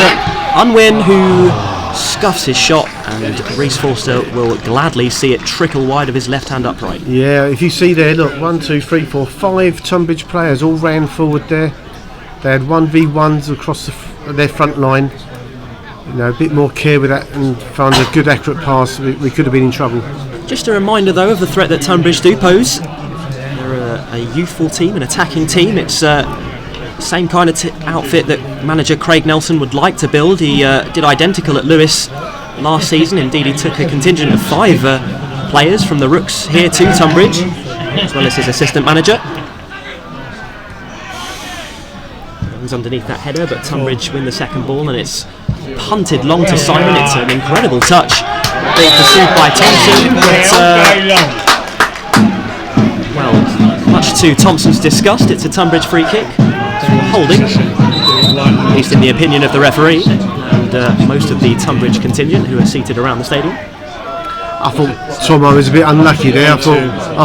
Unwin, who scuffs his shot, and Rhys Forster will gladly see it trickle wide of his left-hand upright. Yeah, if you see there, look, 1, 2, 3, 4, 5 Tonbridge players all ran forward there. They had 1v1s across their front line. A bit more care with that and found a good accurate pass. We could have been in trouble. Just a reminder though of the threat that Tonbridge do pose. They're a youthful team, an attacking team. It's the same kind of outfit that manager Craig Nelson would like to build. He did identical at Lewis last season. Indeed, he took a contingent of 5 players from the Rooks here to Tonbridge, as well as his assistant manager. He's underneath that header, but Tonbridge win the second ball, and it's punted long to Simon. It's an incredible touch, being pursued by Thompson, but well, much to Thompson's disgust, it's a Tonbridge free kick. Holding, at least in the opinion of the referee and most of the Tonbridge contingent who are seated around the stadium. I thought Tomo was a bit unlucky there. I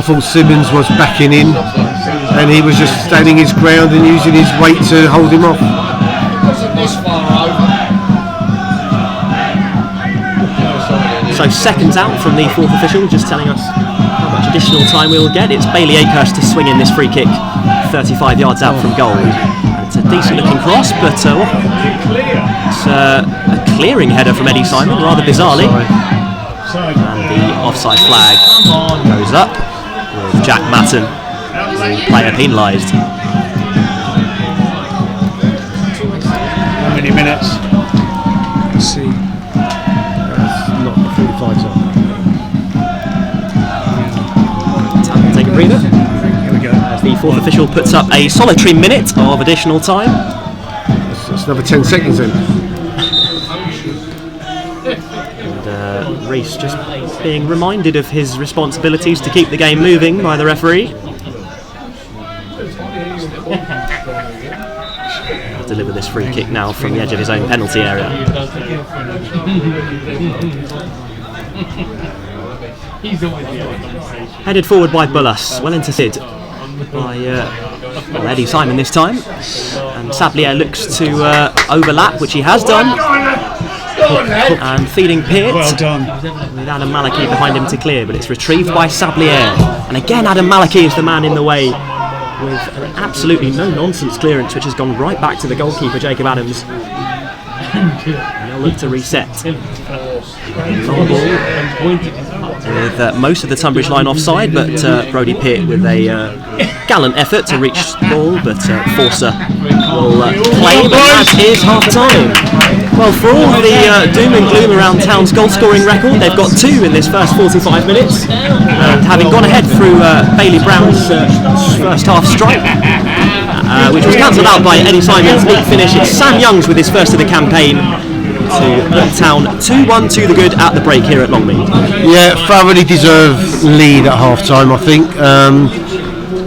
thought Simmons was backing in, and he was just standing his ground and using his weight to hold him off. So seconds out from the fourth official, just telling us how much additional time we will get. It's Bailey Akehurst to swing in this free kick, 35 yards out from goal. And it's a decent looking cross, but it's a clearing header from Eddie Simon, rather bizarrely. And the offside flag goes up with Jack Matton, player penalised. How many minutes? Let's see. Not the 45 zone. Time to take a breather. Here we go. As the fourth official puts up a solitary minute of additional time. That's another 10 seconds then. And Reece just being reminded of his responsibilities to keep the game moving by the referee. He'll deliver this free kick now from the edge of his own penalty area. Headed forward by Bullas, well intercepted by Eddie Simon this time, and Sablier looks to overlap, which he has done, and feeding Peart Well done. with Adam Maliki behind him to clear, but it's retrieved by Sablier, and again Adam Maliki is the man in the way with an absolutely no-nonsense clearance which has gone right back to the goalkeeper Jacob Adams. And they'll look to reset. Long ball with most of the Tonbridge line offside, but Brodie Peart with a gallant effort to reach the ball, but Forster will play, but that is half-time. Well, for all the doom and gloom around Town's goal-scoring record, they've got 2 in this first 45 minutes, and having gone ahead through Bailey Brown's first half strike, which was cancelled out by Eddie Simon's neat finish, it's Sam Youngs with his first of the campaign to put Town 2-1 to the good at the break here at Longmead. Yeah, thoroughly deserved lead at half-time, I think.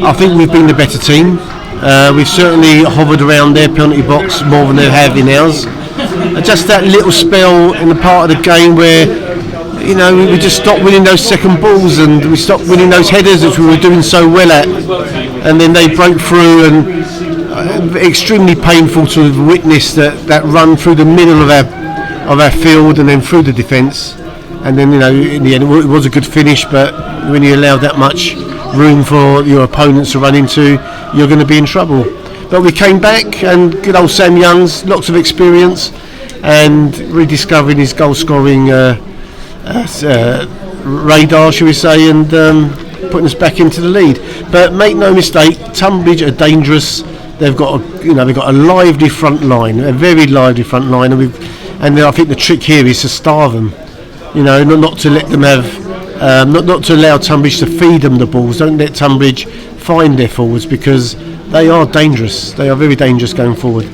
I think we've been the better team. We've certainly hovered around their penalty box more than they have in ours. Just that little spell in the part of the game where, you know, we just stopped winning those second balls and we stopped winning those headers which we were doing so well at, and then they broke through, and extremely painful to have witnessed that run through the middle of our field and then through the defence, and then, you know, in the end it was a good finish, but when you allow that much room for your opponents to run into, you're going to be in trouble. But we came back, and good old Sam Youngs, lots of experience, and rediscovering his goal scoring radar, shall we say, and putting us back into the lead. But make no mistake, Tonbridge are dangerous. They've got a lively front line, a very lively front line, and I think the trick here is to starve them. You know, not to let them have, not to allow Tonbridge to feed them the balls. Don't let Tonbridge find their forwards, because they are dangerous. They are very dangerous going forward,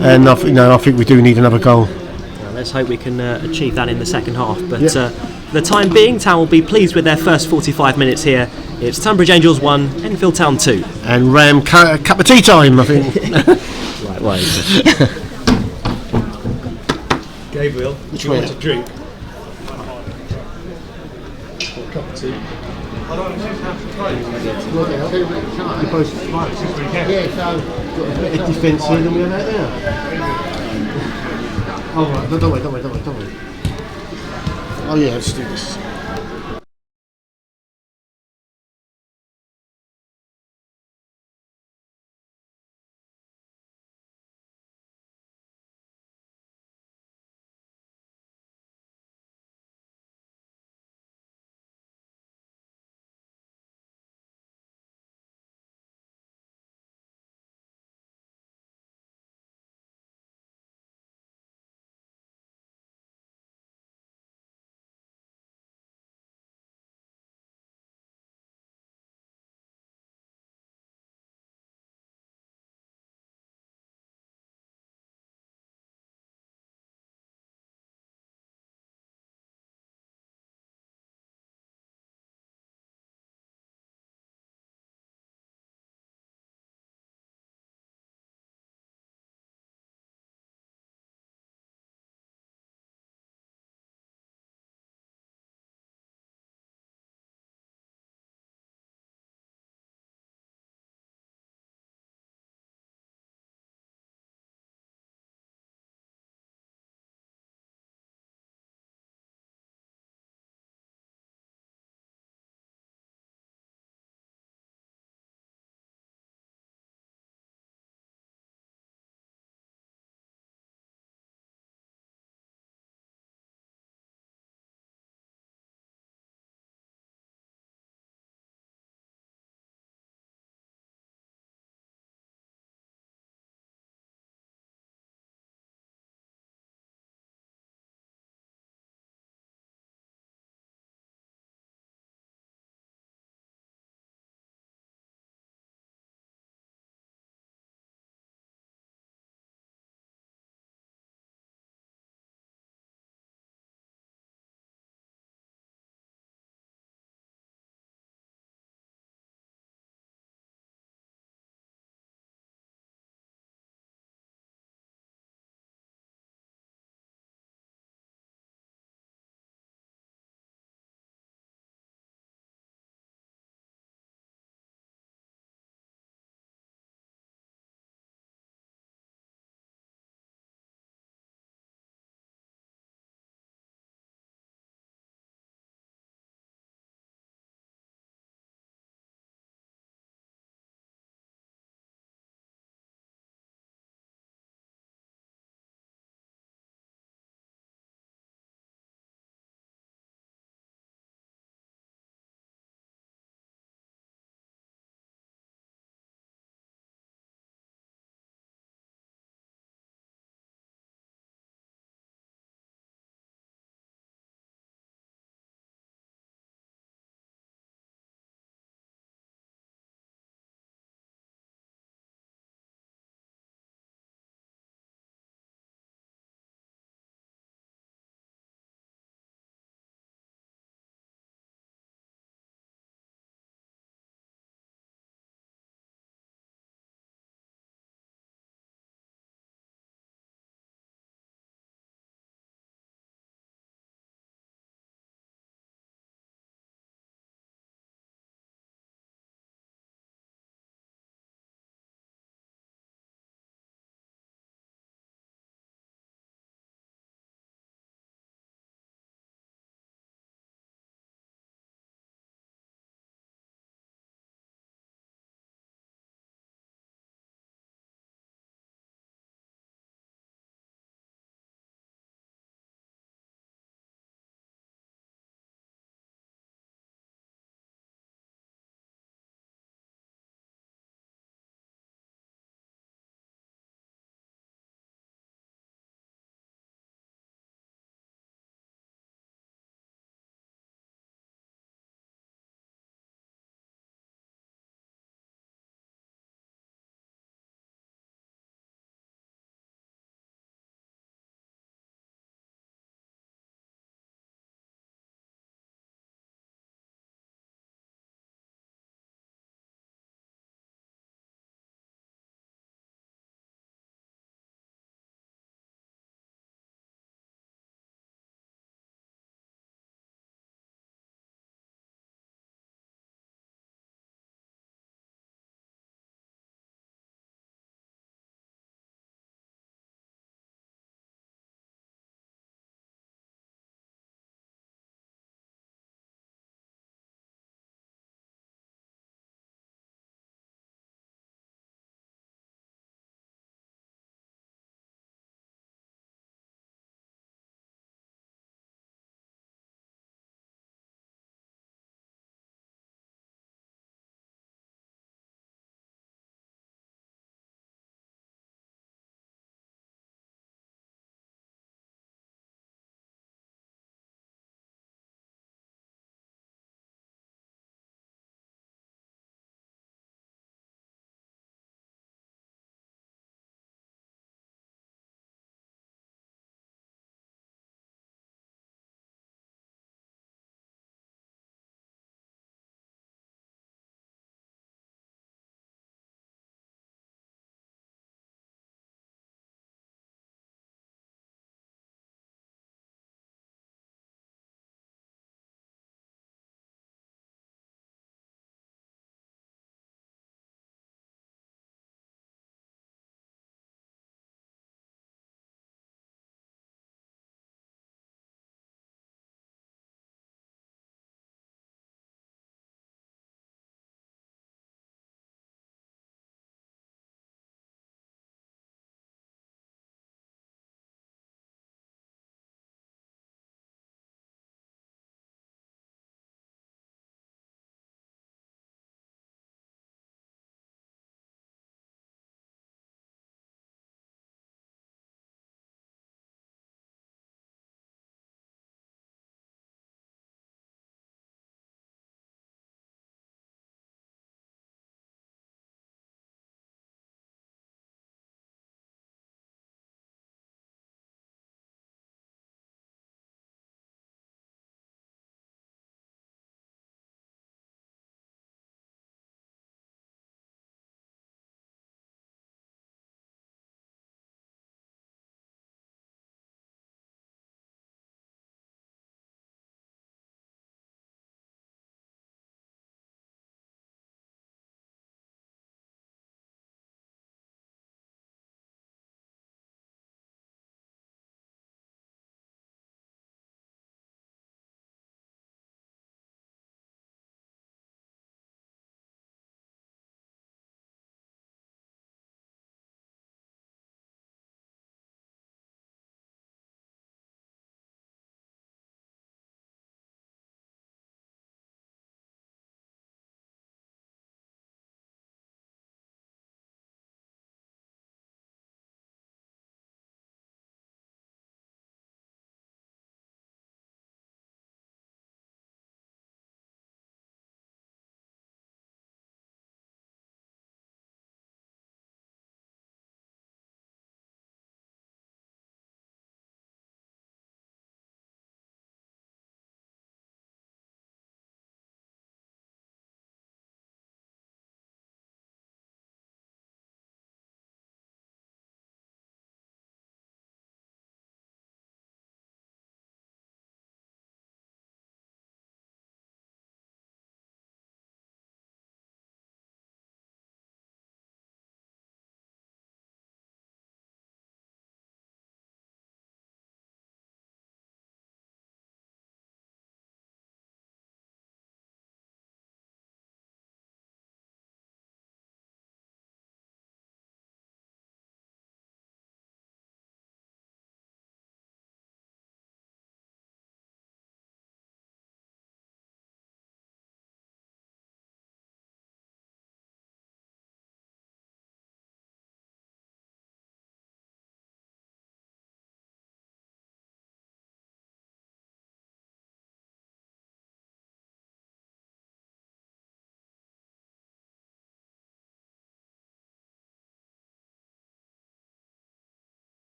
and I think we do need another goal. Well, let's hope we can achieve that in the second half. But for the time being, Town will be pleased with their first 45 minutes here. It's Tonbridge Angels 1, Enfield Town 2. And Ram cup of tea time, I think. Likewise. Gabriel, would you want a drink? Or a cup of tea? Defence here than we have out there. Oh right, don't wait. Oh yeah, let's do this.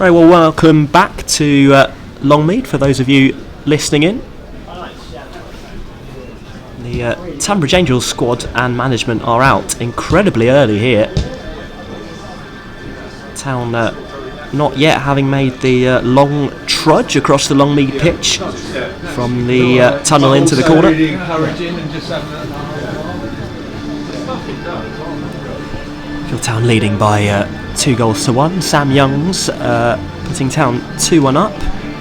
Very well, welcome back to Longmead for those of you listening in. The Tonbridge Angels squad and management are out incredibly early here. Town not yet having made the long trudge across the Longmead pitch from the tunnel into the corner. Town leading by 2-1. Sam Youngs putting Town 2-1 up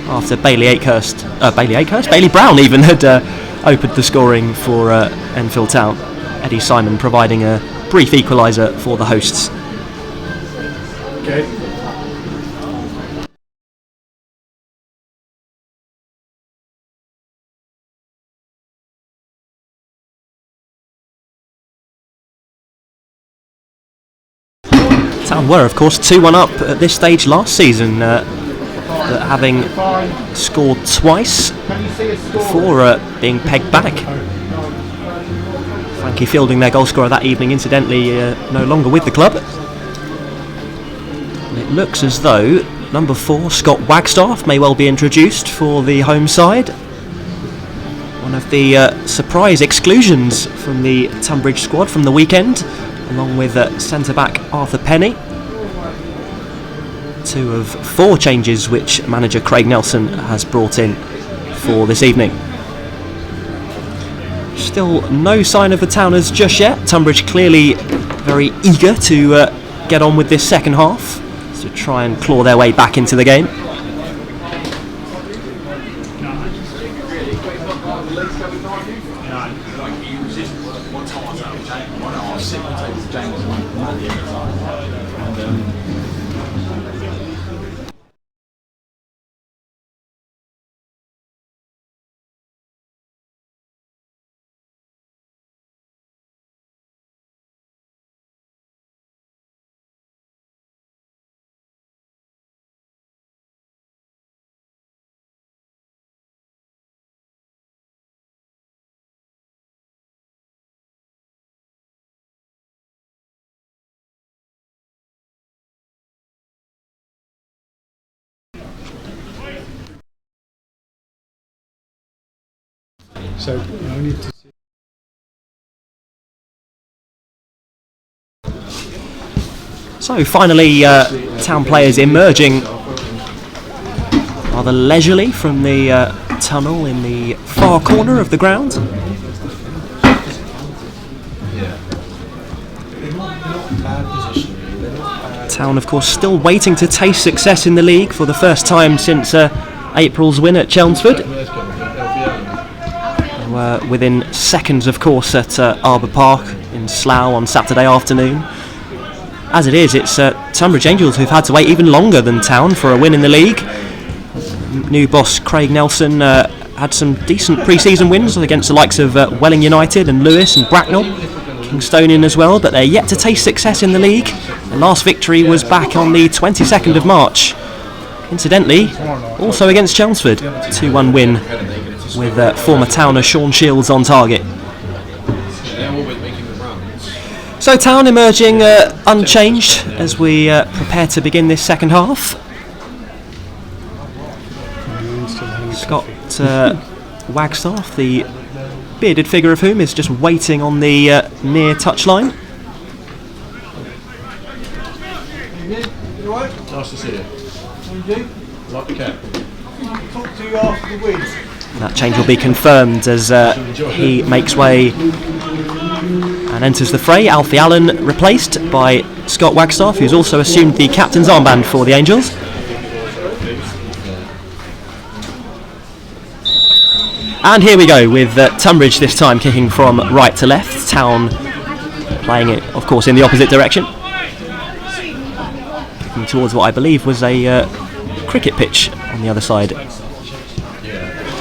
after Bailey Brown even had opened the scoring for Enfield Town. Eddie Simon providing a brief equaliser for the hosts. Okay. Town were, of course, 2-1 up at this stage last season, but having scored twice before being pegged back. Frankie Fielding, their goal scorer that evening, incidentally no longer with the club. And it looks as though number 4, Scott Wagstaff, may well be introduced for the home side. One of the surprise exclusions from the Tonbridge squad from the weekend, along with centre-back Arthur Penny. 2 of 4 changes which manager Craig Nelson has brought in for this evening. Still no sign of the Towners just yet. Tonbridge clearly very eager to get on with this second half, to try and claw their way back into the game. So I need to. So finally, Town players emerging rather leisurely from the tunnel in the far corner of the ground. Town, of course, still waiting to taste success in the league for the first time since April's win at Chelmsford. Were within seconds, of course, at Arbour Park in Slough on Saturday afternoon. As it is, it's Tonbridge Angels who've had to wait even longer than Town for a win in the league. New boss Craig Nelson had some decent pre-season wins against the likes of Welling United and Lewis and Bracknell, Kingstonian as well, but they're yet to taste success in the league. The last victory was back on the 22nd of March. Incidentally, also against Chelmsford, 2-1 win with former Towner Sean Shields on target. So Town emerging unchanged as we prepare to begin this second half. Scott Wagstaff, the bearded figure of whom is just waiting on the near touchline. Nice to see you. Like the cat. Talk to you after the win. That change will be confirmed as he makes way and enters the fray. Alfie Allen replaced by Scott Wagstaff, who's also assumed the captain's armband for the Angels. And here we go with Tonbridge this time kicking from right to left. Town playing it, of course, in the opposite direction. Kicking towards what I believe was a cricket pitch on the other side.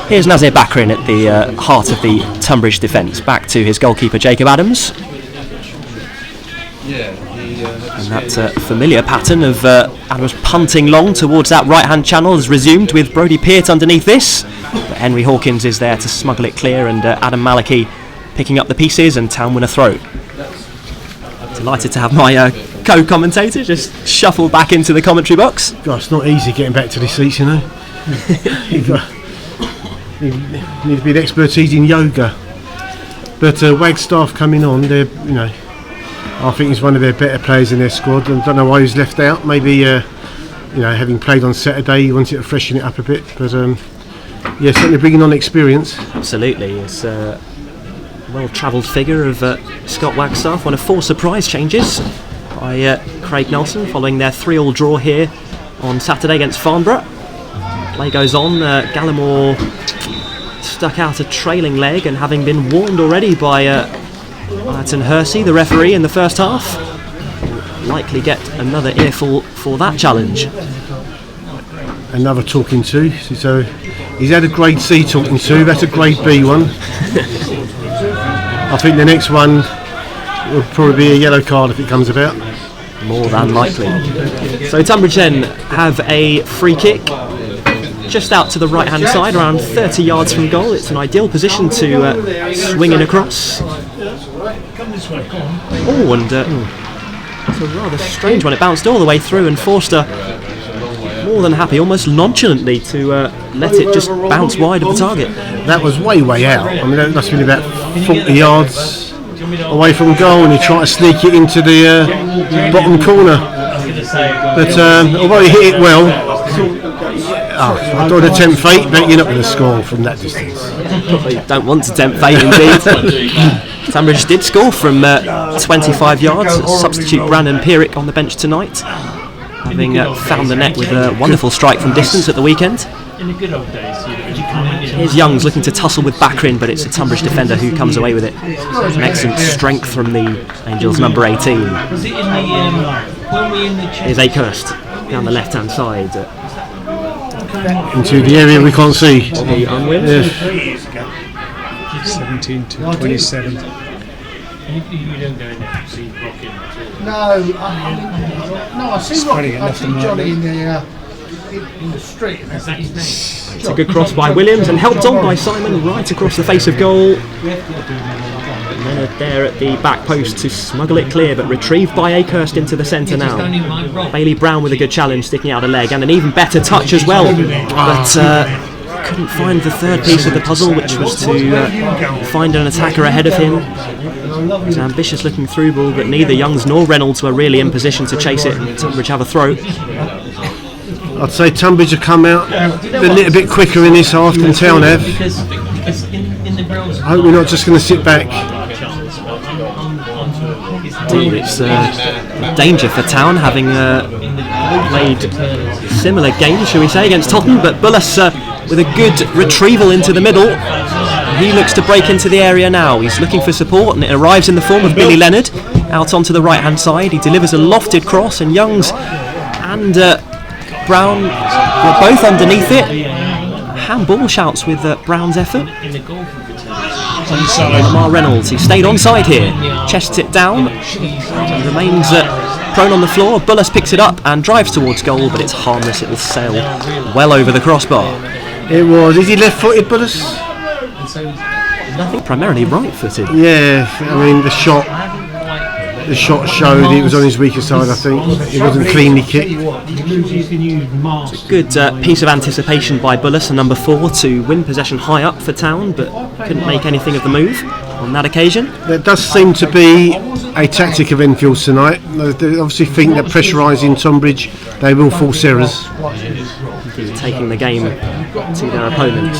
Here's Nazir Bakrin at the heart of the Tonbridge defence, back to his goalkeeper Jacob Adams. And that familiar pattern of Adams punting long towards that right-hand channel has resumed with Brodie Peart underneath this. But Henry Hawkins is there to smuggle it clear, and Adam Malachy picking up the pieces, and Town win a throw. Delighted to have my co-commentator just shuffled back into the commentary box. God, it's not easy getting back to the seats, you know. You need to be an expertise in yoga. But Wagstaff coming on, they're, you know, I think he's one of their better players in their squad. I don't know why he's left out. Maybe, you know, having played on Saturday, he wanted to freshen it up a bit. But yeah, certainly bringing on experience. Absolutely, it's a well-travelled figure of Scott Wagstaff. One of 4 surprise changes by Craig Nelson following their 3-3 draw here on Saturday against Farnborough. Play goes on. Gallimore stuck out a trailing leg, and having been warned already by Ayrton Hersey, the referee, in the first half, likely get another earful for that challenge. Another talking to. So he's had a grade C talking to. That's a grade B one. I think the next one will probably be a yellow card if it comes about. More than likely. So Tonbridge then have a free kick just out to the right hand side, around 30 yards from goal. It's an ideal position to swing in across. Oh, and it's a rather strange one. It bounced all the way through, and Forster more than happy, almost nonchalantly, to let it just bounce wide of the target. That was way out. I mean, that must have been about 40 yards away from goal, and he tried to sneak it into the bottom corner. But although he hit it well, I don't want to tempt fate, but you're not going to score from that distance. You don't want to tempt fate, indeed. Tonbridge did score from 25 yards. Substitute Brandon Pierrick on the bench tonight, having found the net with a wonderful strike from distance at the weekend. Here's Youngs looking to tussle with Bakrin, but it's a Tonbridge defender who comes away with it. An excellent strength from the Angels number 18. Here's Akehurst down the left hand side. Into the area we can't see. The Unwin. Yes. 17 to 27. You don't go in there and see blocking. No, I see Johnny in the street. It's a good cross by Williams, and helped on by Simon right across the face of goal. Leonard there at the back post to smuggle it clear, but retrieved by Akehurst into the centre now. Bailey Brown with a good challenge, sticking out a leg, and an even better touch as well. But couldn't find the third piece of the puzzle, which was to find an attacker ahead of him. It was an ambitious looking through ball, but neither Youngs nor Reynolds were really in position to chase it. Tonbridge have a throw. I'd say Tonbridge have come out a little bit quicker in this half than Town have. I hope we're not just going to sit back. Indeed, it's a danger for Town, having played similar games, shall we say, against Tottenham, but Bullis with a good retrieval into the middle. He looks to break into the area now. He's looking for support, and it arrives in the form of Billy Leonard out onto the right hand side. He delivers a lofted cross, and Youngs and Brown were both underneath it. Handball shouts with Brown's effort. Lamar Reynolds, he stayed onside here, chests it down, and remains prone on the floor. Bullis picks it up and drives towards goal, but it's harmless. It will sail well over the crossbar. It was. Is he left-footed, Bullis? I think primarily right-footed. Yeah, I mean the shot showed it was on his weaker side. I think it wasn't cleanly kicked. It's a good piece of anticipation by Bullis and number 4 to win possession high up for Town, but couldn't make anything of the move on that occasion. There does seem to be a tactic of Enfield's tonight. They obviously think that pressurising Tonbridge, they will force errors. Taking the game to their opponents.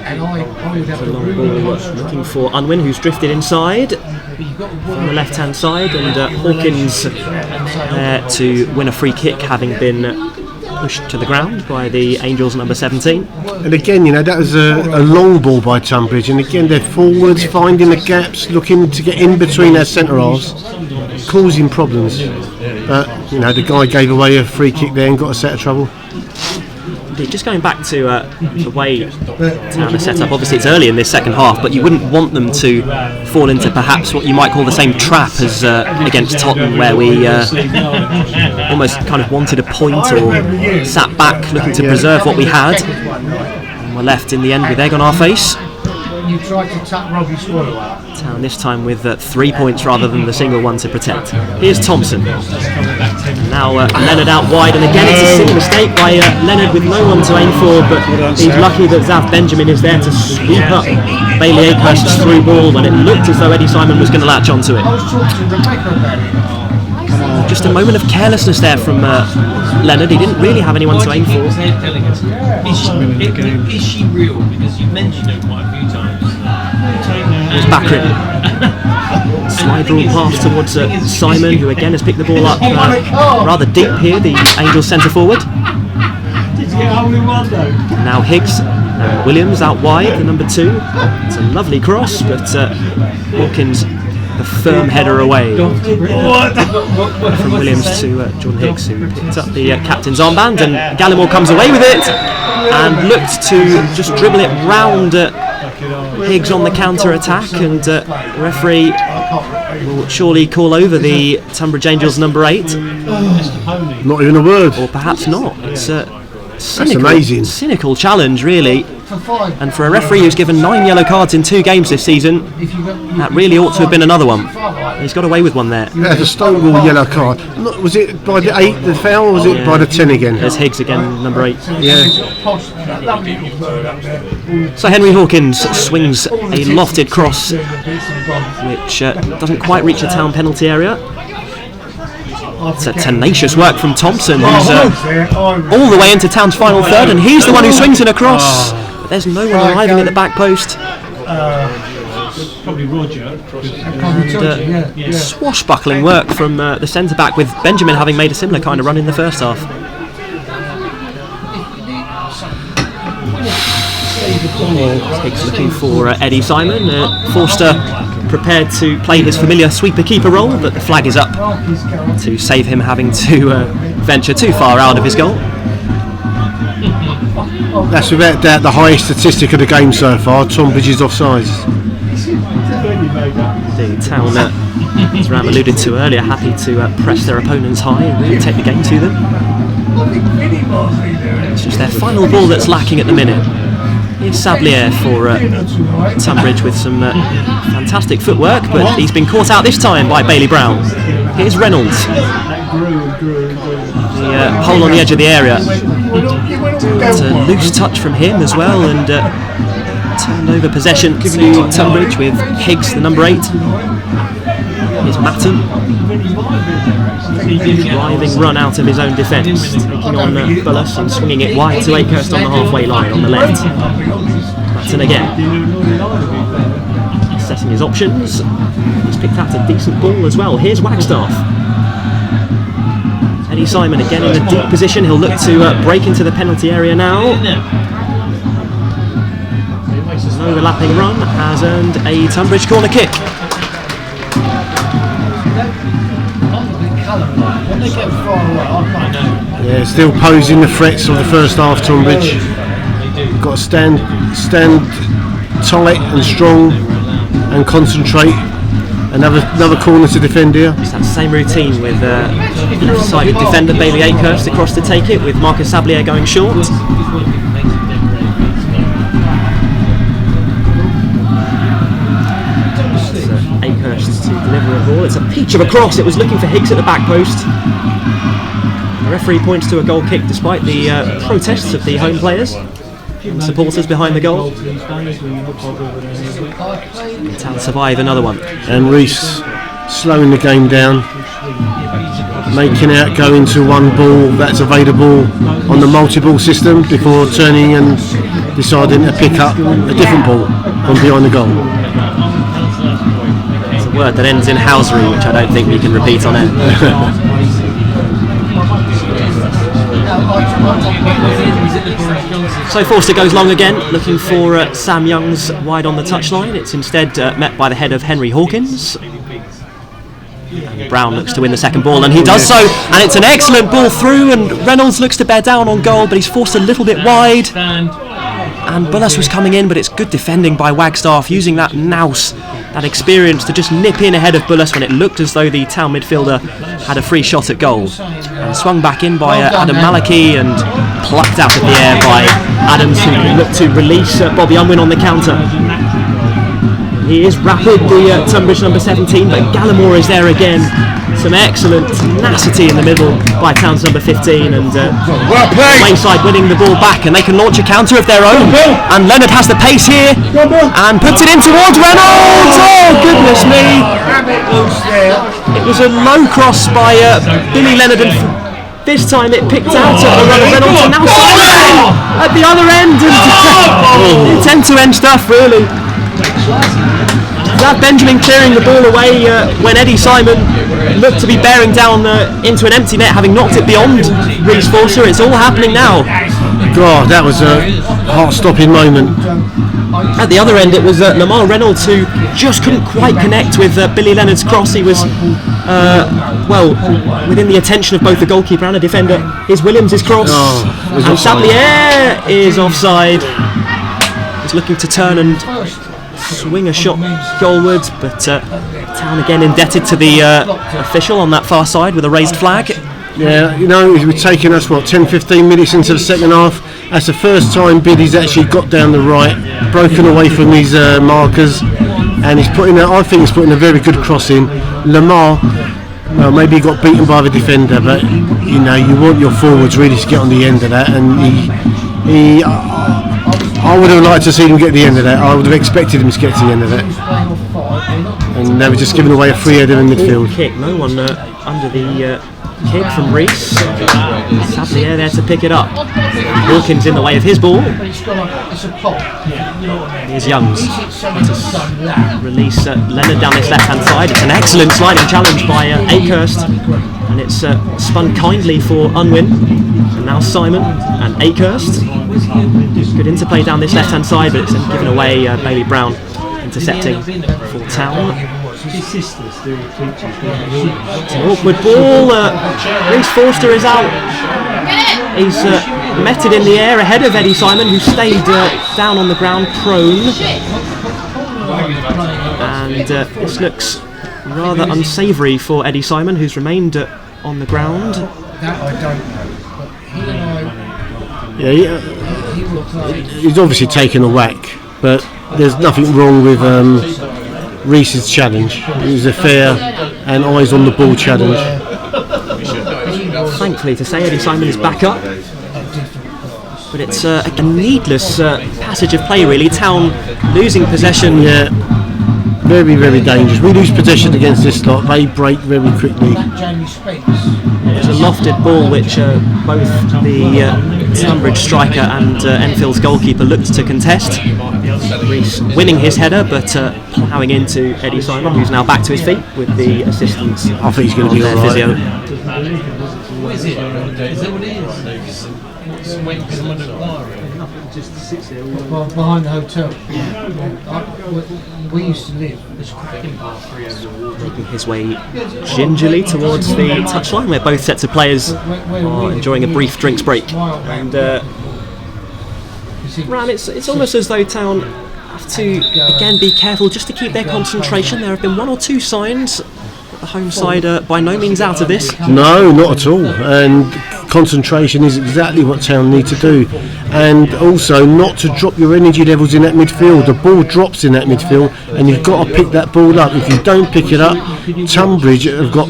A long ball looking for Unwin, who's drifted inside from the left hand side, and Hawkins there to win a free kick, having been pushed to the ground by the Angels number 17. And again, you know, that was a long ball by Tonbridge, and again they're forwards, finding the gaps, looking to get in between their centre halves, causing problems. But you know, the guy gave away a free kick there and got a set of trouble. Indeed, just going back to the way Town are set up, obviously it's early in this second half, but you wouldn't want them to fall into perhaps what you might call the same trap as against Tottenham, where we almost kind of wanted a point or sat back looking to preserve what we had, and were left in the end with egg on our face. you tried to tap Robbie Swallow out. Town this time with 3 points rather than the single one to protect. Here's Thompson. Now Leonard out wide, and again it's a silly mistake by Leonard with no one to aim for, but he's lucky that Zav Benjamin is there to sweep up Bailey Akehurst's through ball when it looked as though Eddie Simon was going to latch onto it. I was talking to Rebecca about it. Just a moment of carelessness there from Leonard. He didn't really have anyone to aim for. Is she real? Because you mentioned her quite a few times. It's Bakrin. Slide ball pass towards Simon, who again has picked the ball up rather deep here, the Angels centre forward. Now Higgs and Williams out wide, the number 2. It's a lovely cross, but Hawkins, the firm header away from Williams to John Higgs, who picked up the captain's armband, and Gallimore comes away with it and looked to just dribble it round Higgs on the counter-attack, and referee will surely call over the Tonbridge Angels number 8. Not even a word. Or perhaps not. It's That's amazing. Cynical challenge, really. And for a referee who's given 9 yellow cards in 2 games this season, that really ought to have been another one. He's got away with one there. Yeah, it's a Stonewall yellow card. Was it by the 8 the foul, or was it by the 10 again? There's Higgs again, number 8. Yeah. So Henry Hawkins swings a lofted cross, which doesn't quite reach the Town penalty area. It's a tenacious work from Thompson, who's all the way into Town's final third, and he's the one who swings it across. But there's no one arriving at the back post. Probably Roger. And swashbuckling work from the centre back, with Benjamin having made a similar kind of run in the first half. Higgs looking for Eddie Simon. Forster prepared to play his familiar sweeper-keeper role, but the flag is up to save him having to venture too far out of his goal. That's without doubt the highest statistic of the game so far. Tonbridge's offsides. The Town, as Ram alluded to earlier, happy to press their opponents high and really take the game to them. It's just their final ball that's lacking at the minute. Here's Sablier for Tonbridge with some fantastic footwork, but he's been caught out this time by Bailey Brown. Here's Reynolds. The hole on the edge of the area. It's a loose touch from him as well, and turned over possession to Tonbridge with Higgs, the number 8. Here's Matton. Driving run out of his own defence, taking on Bullis and swinging it wide to Akehurst on the halfway line on the left. Matton again. Assessing his options. He's picked out a decent ball as well. Here's Wagstaff. Eddie Simon again in a deep position. He'll look to break into the penalty area now. An overlapping run has earned a Tonbridge corner kick. Yeah, still posing the threats of the first half, Tonbridge. Got to stand tight and strong and concentrate. Another corner to defend here. It's that same routine with left-sided defender Bailey Akehurst across to take it, with Marcus Sablier going short. Akehurst to deliver a ball. It's a peach of a cross. It was looking for Higgs at the back post. The referee points to a goal kick despite the protests of the home players and supporters behind the goal. Town survive another one. And Reese slowing the game down, making out go into one ball that's available on the multi-ball system before turning and deciding to pick up a different ball from behind the goal. It's a word that ends in housery, which I don't think we can repeat on air. So Forster goes long again, looking for Sam Young's wide on the touchline. It's instead met by the head of Henry Hawkins. And Brown looks to win the second ball, and he does so, and it's an excellent ball through, and Reynolds looks to bear down on goal, but he's forced a little bit wide. And Bullis was coming in, but it's good defending by Wagstaff, using that nous, that experience, to just nip in ahead of Bullis when it looked as though the Town midfielder had a free shot at goal. And swung back in by Adam Malachy and plucked out of the air by Adams, who looked to release Bobby Unwin on the counter. he is rapid, the Tonbridge number 17, but Gallimore is there again. Some excellent tenacity in the middle by Towns number 15, and Wayside winning the ball back, and they can launch a counter of their own. And Leonard has the pace here and puts it in towards Reynolds. Oh goodness me! It was a low cross by Billy Leonard, and this time it picked out at the run of Reynolds, and now Simon at the other end. It's end-to-end stuff, really. That Benjamin clearing the ball away when Eddie Simon looked to be bearing down into an empty net, having knocked it beyond Reece Forster. It's all happening now. God, that was a heart-stopping moment. At the other end, it was Lamar Reynolds who just couldn't quite connect with Billy Leonard's cross. He was, within the attention of both the goalkeeper and a defender. Here's Williams' cross, and Sablier is offside. He's looking to turn and swing a shot goalwards, but Town again indebted to the official on that far side with a raised flag. Yeah, you know, it was taking us 10-15 minutes into the second half. That's the first time Billy's actually got down the right, broken away from his markers, and I think he's putting a very good cross in. Lamar, well, maybe he got beaten by the defender, but you know, you want your forwards really to get on the end of that, and I would have liked to see him get to the end of that. I would have expected him to get to the end of that. And they were just giving away a free header in midfield. Kick, no one under the kick from Reece. Sablier there to pick it up. Hawkins in the way of his ball. Here's Youngs to release Leonard down this left hand side. It's an excellent sliding challenge by Akehurst, and it's spun kindly for Unwin. And now Simon and Akehurst. Good interplay down this left hand side, but it's given away. Bailey Brown intercepting for Town. It's an awkward ball. Reece Forster is out. He's met it in the air ahead of Eddie Simon, who stayed down on the ground prone. And this looks rather unsavoury for Eddie Simon, who's remained on the ground. That I don't know. But He's obviously taken a whack, but there's nothing wrong with Reece's challenge. It was a fair and eyes on the ball challenge. Thankfully to say, Eddie Simon is back up, but it's a needless passage of play really. Town losing possession. Yeah, very, very dangerous. We lose possession against this lot, they break very quickly. It was a lofted ball which both the Tonbridge striker and Enfield's goalkeeper looked to contest. Reece winning his header, but ploughing into Eddie Simon, who's now back to his feet with the assistance. I think he's going to be alright. Physio. What is it? Is that what it is? Waiting for someone to acquire it. Just sits there. behind the hotel. We used to live. Making his way gingerly towards the touchline, where both sets of players are enjoying a brief drinks break. And Ram, it's almost as though Town have to again be careful just to keep their concentration. There have been one or two signs that the home side are by no means out of this. No, not at all. And concentration is exactly what Town need to do, and also not to drop your energy levels in that midfield. The ball drops in that midfield, and you've got to pick that ball up. If you don't pick it up, Tonbridge have got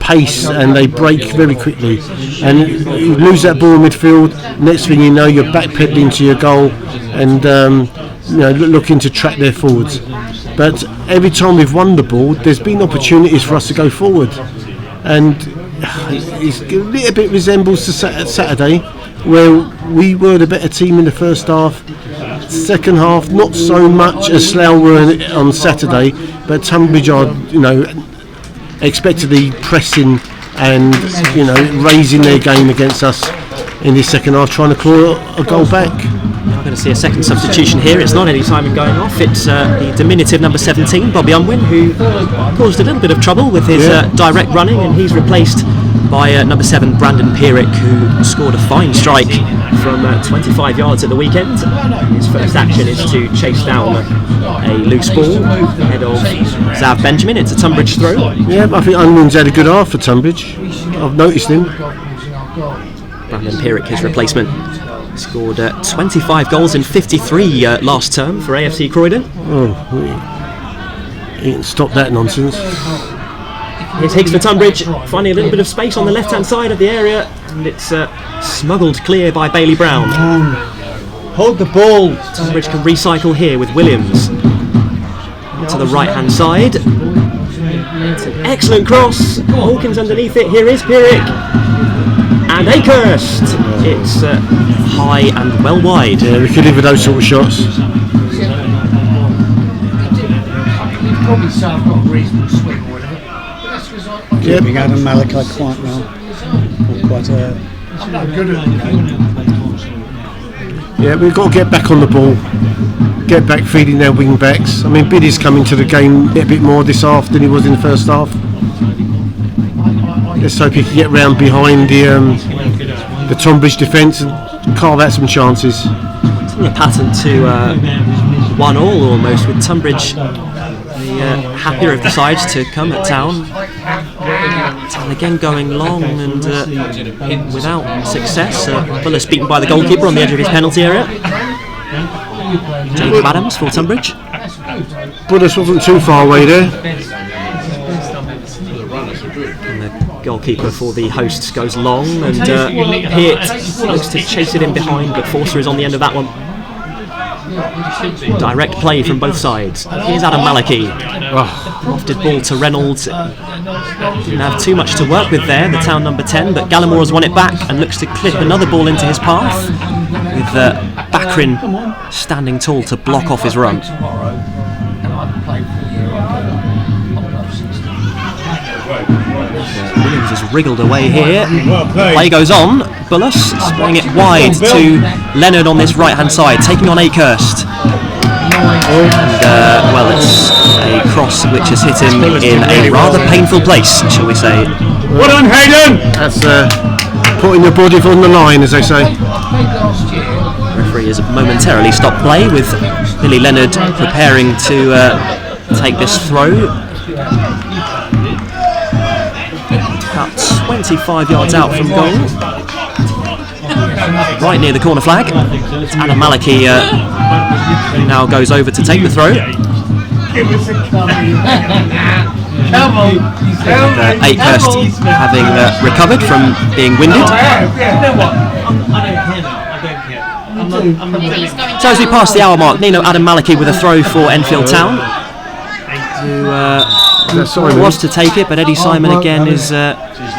pace and they break very quickly, and you lose that ball in midfield. Next thing you know, you're backpedaling to your goal and looking to track their forwards. But every time we've won the ball, there's been opportunities for us to go forward, and it's a little bit resembles to Saturday, where we were the better team in the first half. Second half, not so much as Slough were on Saturday, but Tonbridge are, expectedly pressing and raising their game against us in this second half, trying to claw a goal back. We're going to see a second substitution here. It's not Eddie Simon going off, it's the diminutive number 17, Bobby Unwin, who caused a little bit of trouble with his direct running, and he's replaced by number 7, Brandon Pierrick, who scored a fine strike from 25 yards at the weekend. His first action is to chase down a loose ball ahead of Zav Benjamin. It's a Tonbridge throw. Yeah, I think Unwin's had a good half for Tonbridge. I've noticed him. Brandon Pierrick, his replacement, scored 25 goals in 53 last term for AFC Croydon. He can stop that nonsense. Here's Higgs for Tonbridge, finding a little bit of space on the left-hand side of the area, and it's smuggled clear by Bailey Brown. Hold the ball. Tonbridge can recycle here with Williams. To the right-hand side. It's an excellent cross. Hawkins underneath it. Here is Pierrick. And Akehurst. It's high and well wide. Yeah, we could live with those sort of shots. Probably say I've got a reasonable swing or whatever. But that's because I Keeping Adam Malachi quite well. Quite I'm not good at it. Yeah, we've got to get back on the ball. Get back feeding their wing backs. I mean, Biddy's coming to the game a bit more this half than he was in the first half. Let's hope he can get round behind the Tonbridge defence and carve out some chances. It's in a pattern to 1-1 almost, with Tonbridge the happier of the sides to come at Town. And again going long and without success. Bullis beaten by the goalkeeper on the edge of his penalty area. Jacob Adams for Tonbridge. Bullis wasn't too far away there. And the goalkeeper for the hosts goes long, and Peart looks to chase it in behind, but Forster is on the end of that one. Direct play from both sides. Here's Adam Malachi. Lofted ball to Reynolds. Didn't have too much to work with there, the Town number 10, but Gallimore has won it back and looks to clip another ball into his path, with Bakrin standing tall to block off his run. Williams has wriggled away here. Play goes on. Bullis spraying it wide to Leonard on this right hand side, taking on Akehurst. And well, it's a cross which has hit him in a rather painful place, shall we say. Well done, Hayden! That's putting your body on the line, as they say. Referee has momentarily stopped play, with Billy Leonard preparing to take this throw. About 25 yards out from goal, right near the corner flag. It's Adam Malachi who now goes over to take the throw. Akehurst having recovered from being winded. So as we pass the hour mark, Nino Adam Malachi with a throw for Enfield Town, who was to take it, but Eddie Simon again is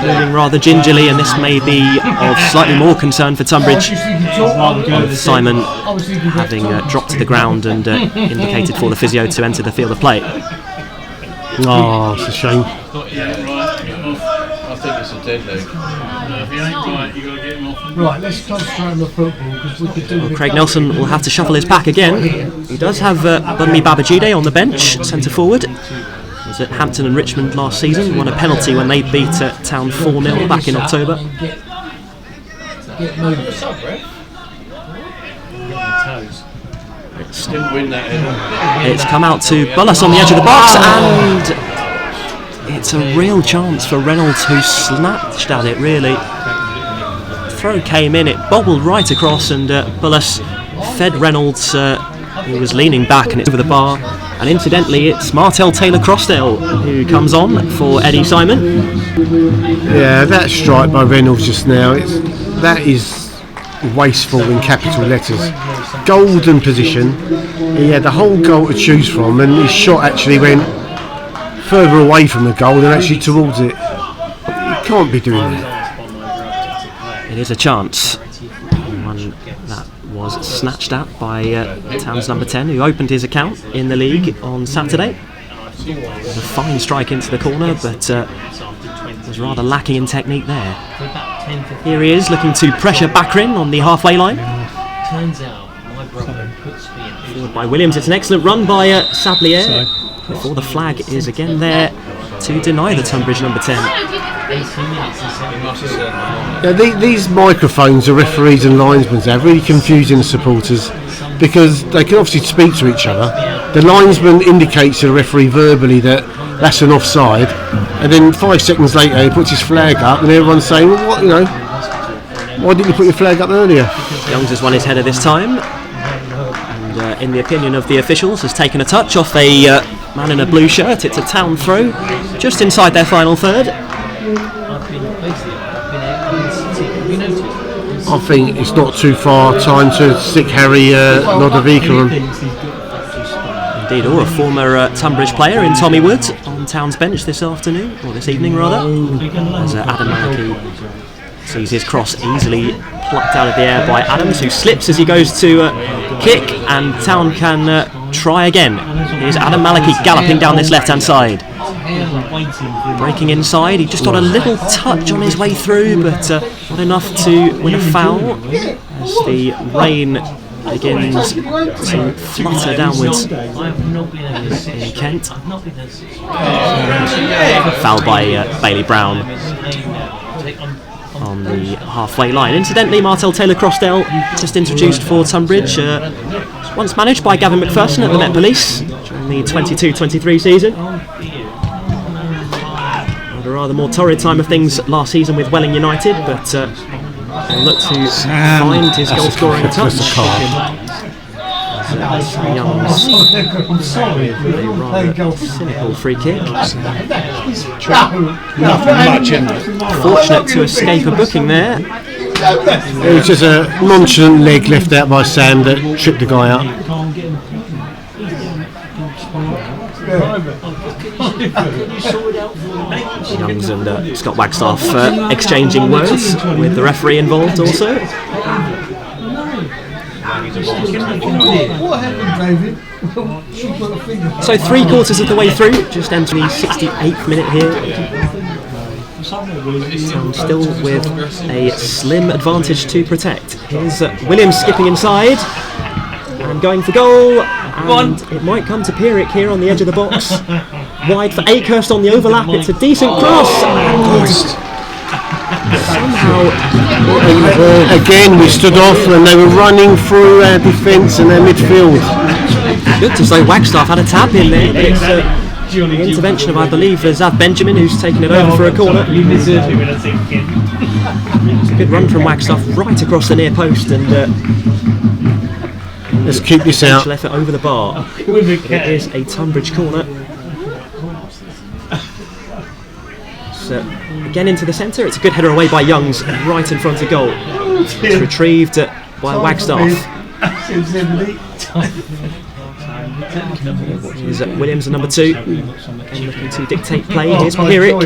moving rather gingerly, and this may be of slightly more concern for Tonbridge, with Simon having dropped to the ground and indicated for the physio to enter the field of play. Oh, it's a shame. I think it's a dead leg. Right, let's concentrate on the football because we could do. Well, Craig Nelson will have to shuffle his pack again. He does have Bunmi Babajide on the bench, centre forward. Was at Hampton and Richmond last season, won a penalty when they beat Town 4-0 back in October. Get moving. Didn't win that header. It's come out to Bullis on the edge of the box, and it's a real chance for Reynolds, who snatched at it really. Throw came in, it bobbled right across, and Bullis fed Reynolds, who was leaning back, and it's over the bar. And incidentally, it's Martel Taylor-Crossdale who comes on for Eddie Simon. Yeah, that strike by Reynolds just now, that is wasteful in capital letters. Golden position. He had the whole goal to choose from, and his shot actually went further away from the goal than actually towards it. He can't be doing that. It is a chance. One that was snatched at by Town's number 10, who opened his account in the league on Saturday. It was a fine strike into the corner, but was rather lacking in technique there. Here he is, looking to pressure Bakrin on the halfway line. Forward by Williams. It's an excellent run by Sablier, before the flag is again there to deny the Tonbridge number 10. Yeah, these microphones the referees and linesmen have really confusing the supporters, because they can obviously speak to each other. The linesman indicates to the referee verbally that that's an offside, and then 5 seconds later he puts his flag up, and everyone's saying, well, what, why didn't you put your flag up earlier? Youngs has won his header this time, and in the opinion of the officials has taken a touch off a man in a blue shirt. It's a Town throw, just inside their final third. I think it's not too far time to stick Harry Lodovica on. Indeed, or a former Tonbridge player in Tommy Wood on Town's bench this afternoon, or this evening rather, as Adam Malachy sees his cross easily plucked out of the air by Adams, who slips as he goes to kick, and Town can try again. Here's Adam Malachy galloping down this left-hand side. Breaking inside, he just got a little touch on his way through, but not enough to win a foul as the rain begins to flutter downwards in Kent. Foul by Bailey Brown on the halfway line. Incidentally, Martel Taylor-Crossdale, just introduced for Tonbridge, once managed by Gavin McPherson at the Met Police during the 22-23 season. Had a rather more torrid time of things last season with Welling United, but will look to find his goal scoring touch. Young's a rather cynical free kick. Fortunate to escape a booking there. It was just a nonchalant leg left out by Sam that tripped the guy up. Youngs and Scott Wagstaff exchanging words with the referee involved also. So 3/4 of the way through, just entering the 68th minute here. And still with a slim advantage to protect. Here's Williams skipping inside and going for goal. And it might come to Pierrick here on the edge of the box. Wide for Akehurst on the overlap. It's a decent cross. Somehow, again, we stood off and they were running through our defence and our midfield. Looked as though Wagstaff had a tap in there, but it's the intervention of, I believe, Zav Benjamin, who's taken it over for a corner. It's a good run from Wagstaff right across the near post, and let's keep this out. Left it over the bar. It is a Tonbridge corner. So again into the centre. It's a good header away by Youngs, right in front of goal. It's retrieved by Wagstaff. Here's Williams at number 2. Again looking to dictate play. Here's Pierrick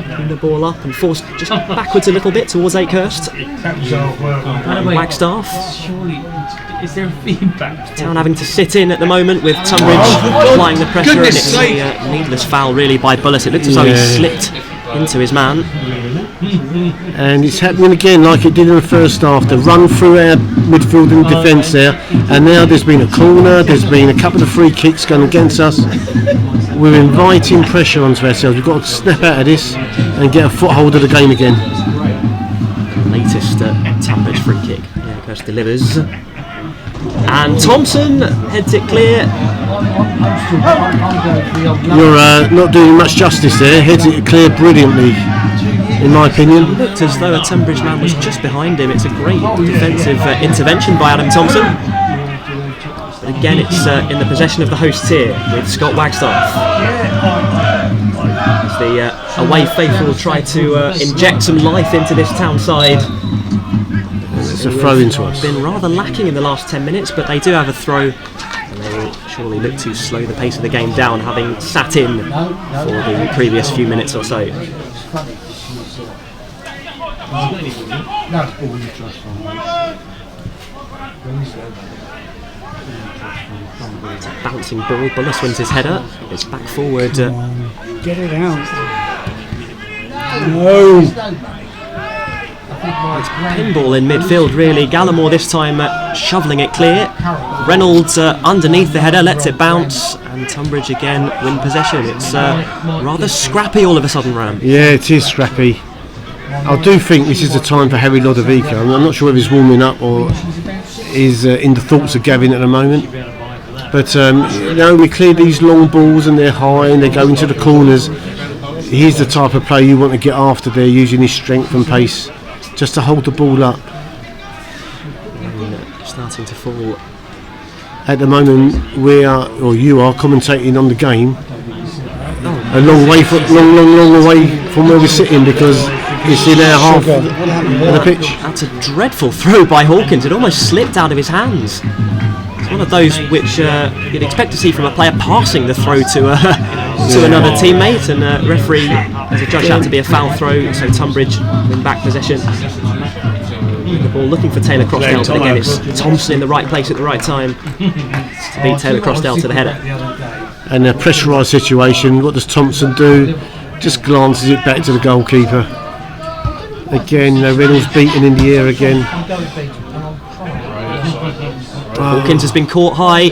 picking the ball up and forced just backwards a little bit towards Akehurst. And Wagstaff. Is there feedback? Town having to sit in at the moment with Tonbridge applying the pressure, and it's a needless foul really by Bullis. It looked as though he slipped into his man. And it's happening again like it did in the first half. The run through our midfield and defence there, and now there's been a corner, there's been a couple of free kicks going against us. We're inviting pressure onto ourselves. We've got to snap out of this and get a foothold of the game again. Latest Tonbridge free kick. Akehurst delivers. And Thompson heads it clear. You're not doing much justice there. Heads it clear brilliantly, in my opinion. It looked as though a Tonbridge man was just behind him. It's a great defensive intervention by Adam Thompson. But again, it's in the possession of the hosts here with Scott Wagstaff. As the away faithful try to inject some life into this Town side. It's a throw into us. Been rather lacking in the last 10 minutes, but they do have a throw, and they will surely look to slow the pace of the game down, having sat in for the previous few minutes or so. It's a bouncing ball. Bullis wins his header. It's back forward. Get it out. No. It's pinball in midfield really. Gallimore this time shoveling it clear. Reynolds underneath the header lets it bounce, and Tonbridge again win possession. It's rather scrappy all of a sudden, Ram. Yeah, it is scrappy. I do think this is the time for Harry Lodovica. I'm not sure if he's warming up or is in the thoughts of Gavin at the moment. But we clear these long balls and they're high and they go into the corners. He's the type of player you want to get after there, using his strength and pace just to hold the ball up. Starting to fall at the moment you are commentating on the game a long way from where we're sitting, because it's in our half of the pitch. That's a dreadful throw by Hawkins. It almost slipped out of his hands. It's one of those which you'd expect to see from a player passing the throw to another teammate, and referee has adjudged that to be a foul throw, so Tonbridge win back possession. The ball looking for Taylor Crossdale, but again it's Thompson in the right place at the right time to beat Taylor Crossdale to the header. And a pressurised situation, what does Thompson do? Just glances it back to the goalkeeper. Again, Reynolds beaten in the air again. Hawkins has been caught high,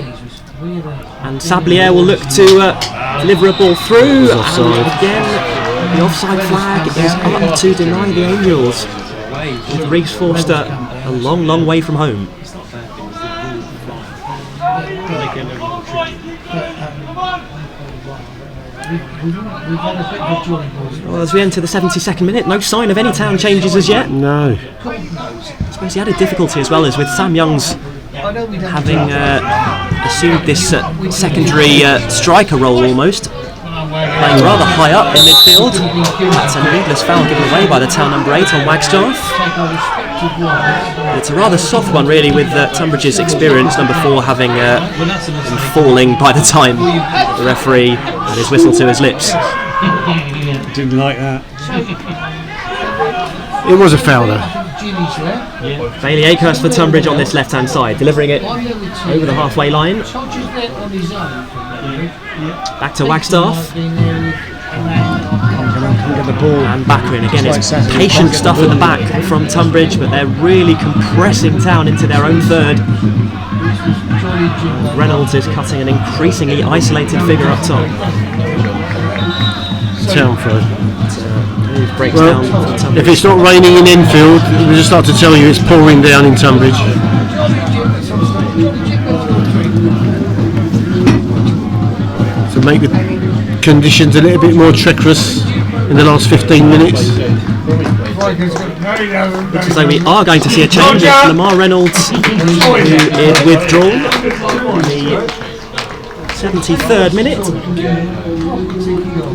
and Sablier will look to deliver a ball through, and again the offside flag is up to deny the Angels, with Reece Forster a long way from home. Well, as we enter the 72nd minute, no sign of any town changes as yet. No. I suppose he had a difficulty as well, as with Sam Youngs having assumed this secondary striker role almost, playing rather high up in midfield. That's a needless foul given away by the town number 8 on Wagstaff. It's a rather soft one really, with Tonbridge's experience, number 4 having been falling by the time the referee had his whistle to his lips. Didn't like that. It was a foul though. Bailey Akehurst for Tonbridge on this left-hand side, delivering it over the halfway line. Back to Wagstaff. And Baccarin again. It's patient stuff at the back from Tonbridge, but they're really compressing Town into their own third. Reynolds is cutting an increasingly isolated figure up top. Town throw. Breaks down for Tonbridge. If it's not raining in Enfield, we just start to tell you it's pouring down in Tonbridge. To make the conditions a little bit more treacherous in the last 15 minutes. Looks as though we are going to see a change. It's Lamar Reynolds who is withdrawn in the 73rd minute.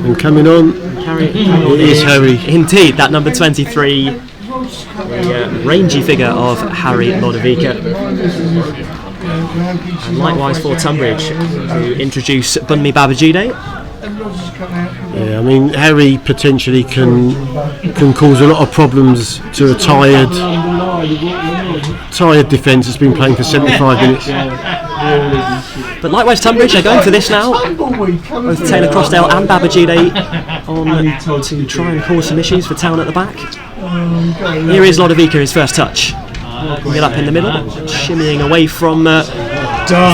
And coming on, it is Harry. Indeed, that number 23, the rangy figure of Harry Lodovica. And likewise for Tonbridge, who introduce Bunmi Babajide. Yeah, I mean Harry potentially can cause a lot of problems to a tired defence that's been playing for 75 minutes. But likewise Tonbridge, they're going for this now. Both Taylor Crossdale and Babajide on to try and cause some issues for Town at the back. Here is Lodovica, his first touch. Bring it up in the middle, shimmying away from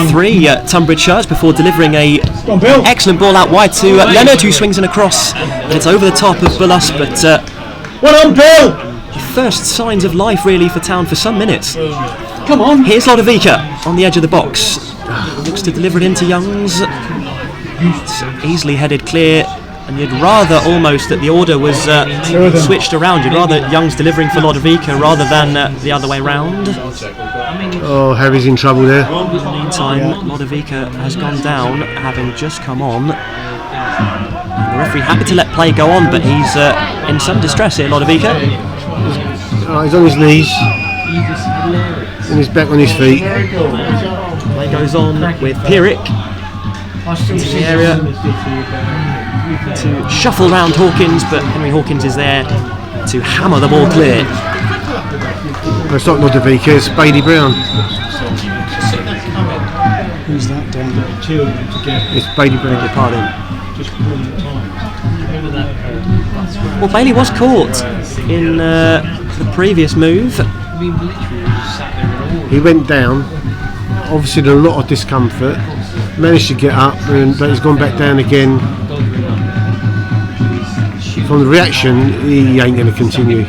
3 Tonbridge shirts before delivering a excellent ball out wide to Leonard, who swings in across, and it's over the top of Bulus, but Well on, Bill! first signs of life really for Town for some minutes. Come on! Here's Lodovica on the edge of the box, looks to deliver it into Youngs. It's easily headed clear, and you'd rather almost that the order was switched around. You'd rather Youngs delivering for Lodovica rather than the other way round. Oh, Harry's in trouble there. In the meantime, Lodovica has gone down, having just come on. And the referee happy to let play go on, but he's in some distress here, Lodovica. He's on his knees, and he's back on his feet. Play goes on with Pierrick into the area to shuffle round Hawkins, but Henry Hawkins is there to hammer the ball clear. It's not Lodovica, it's Bailey Brown. Who's that down there? It's Bailey Brown. Beg your pardon. Well, Bailey was caught in the previous move. He went down, obviously in a lot of discomfort, managed to get up, but he's gone back down again. From the reaction, he ain't going to continue.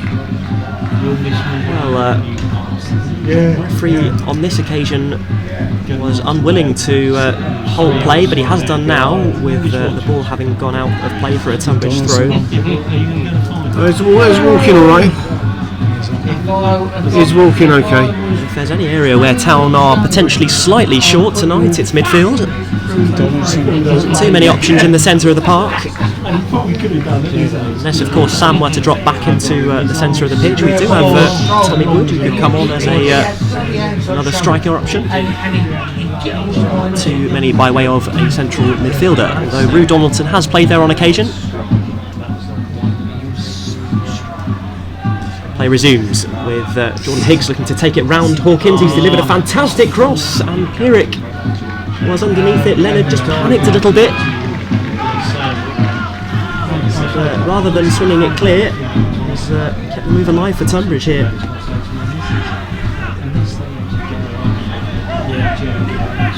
Well, the referee on this occasion was unwilling to hold play, but he has done now, with the ball having gone out of play for a Tonbridge throw. He's walking all right. He's walking okay. If there's any area where Town are potentially slightly short tonight, it's midfield. Too many options in the centre of the park. Unless, of course, Sam were to drop back into the centre of the pitch. We do have Tommy Wood, who could come on as another striker option. Too many by way of a central midfielder, although Rue Donaldson has played there on occasion. Play resumes with Jordan Higgs looking to take it round Hawkins. He's delivered a fantastic cross, and Pierrick was underneath it. Leonard just panicked a little bit. Rather than swinging it clear, he's kept the move alive for Tonbridge here.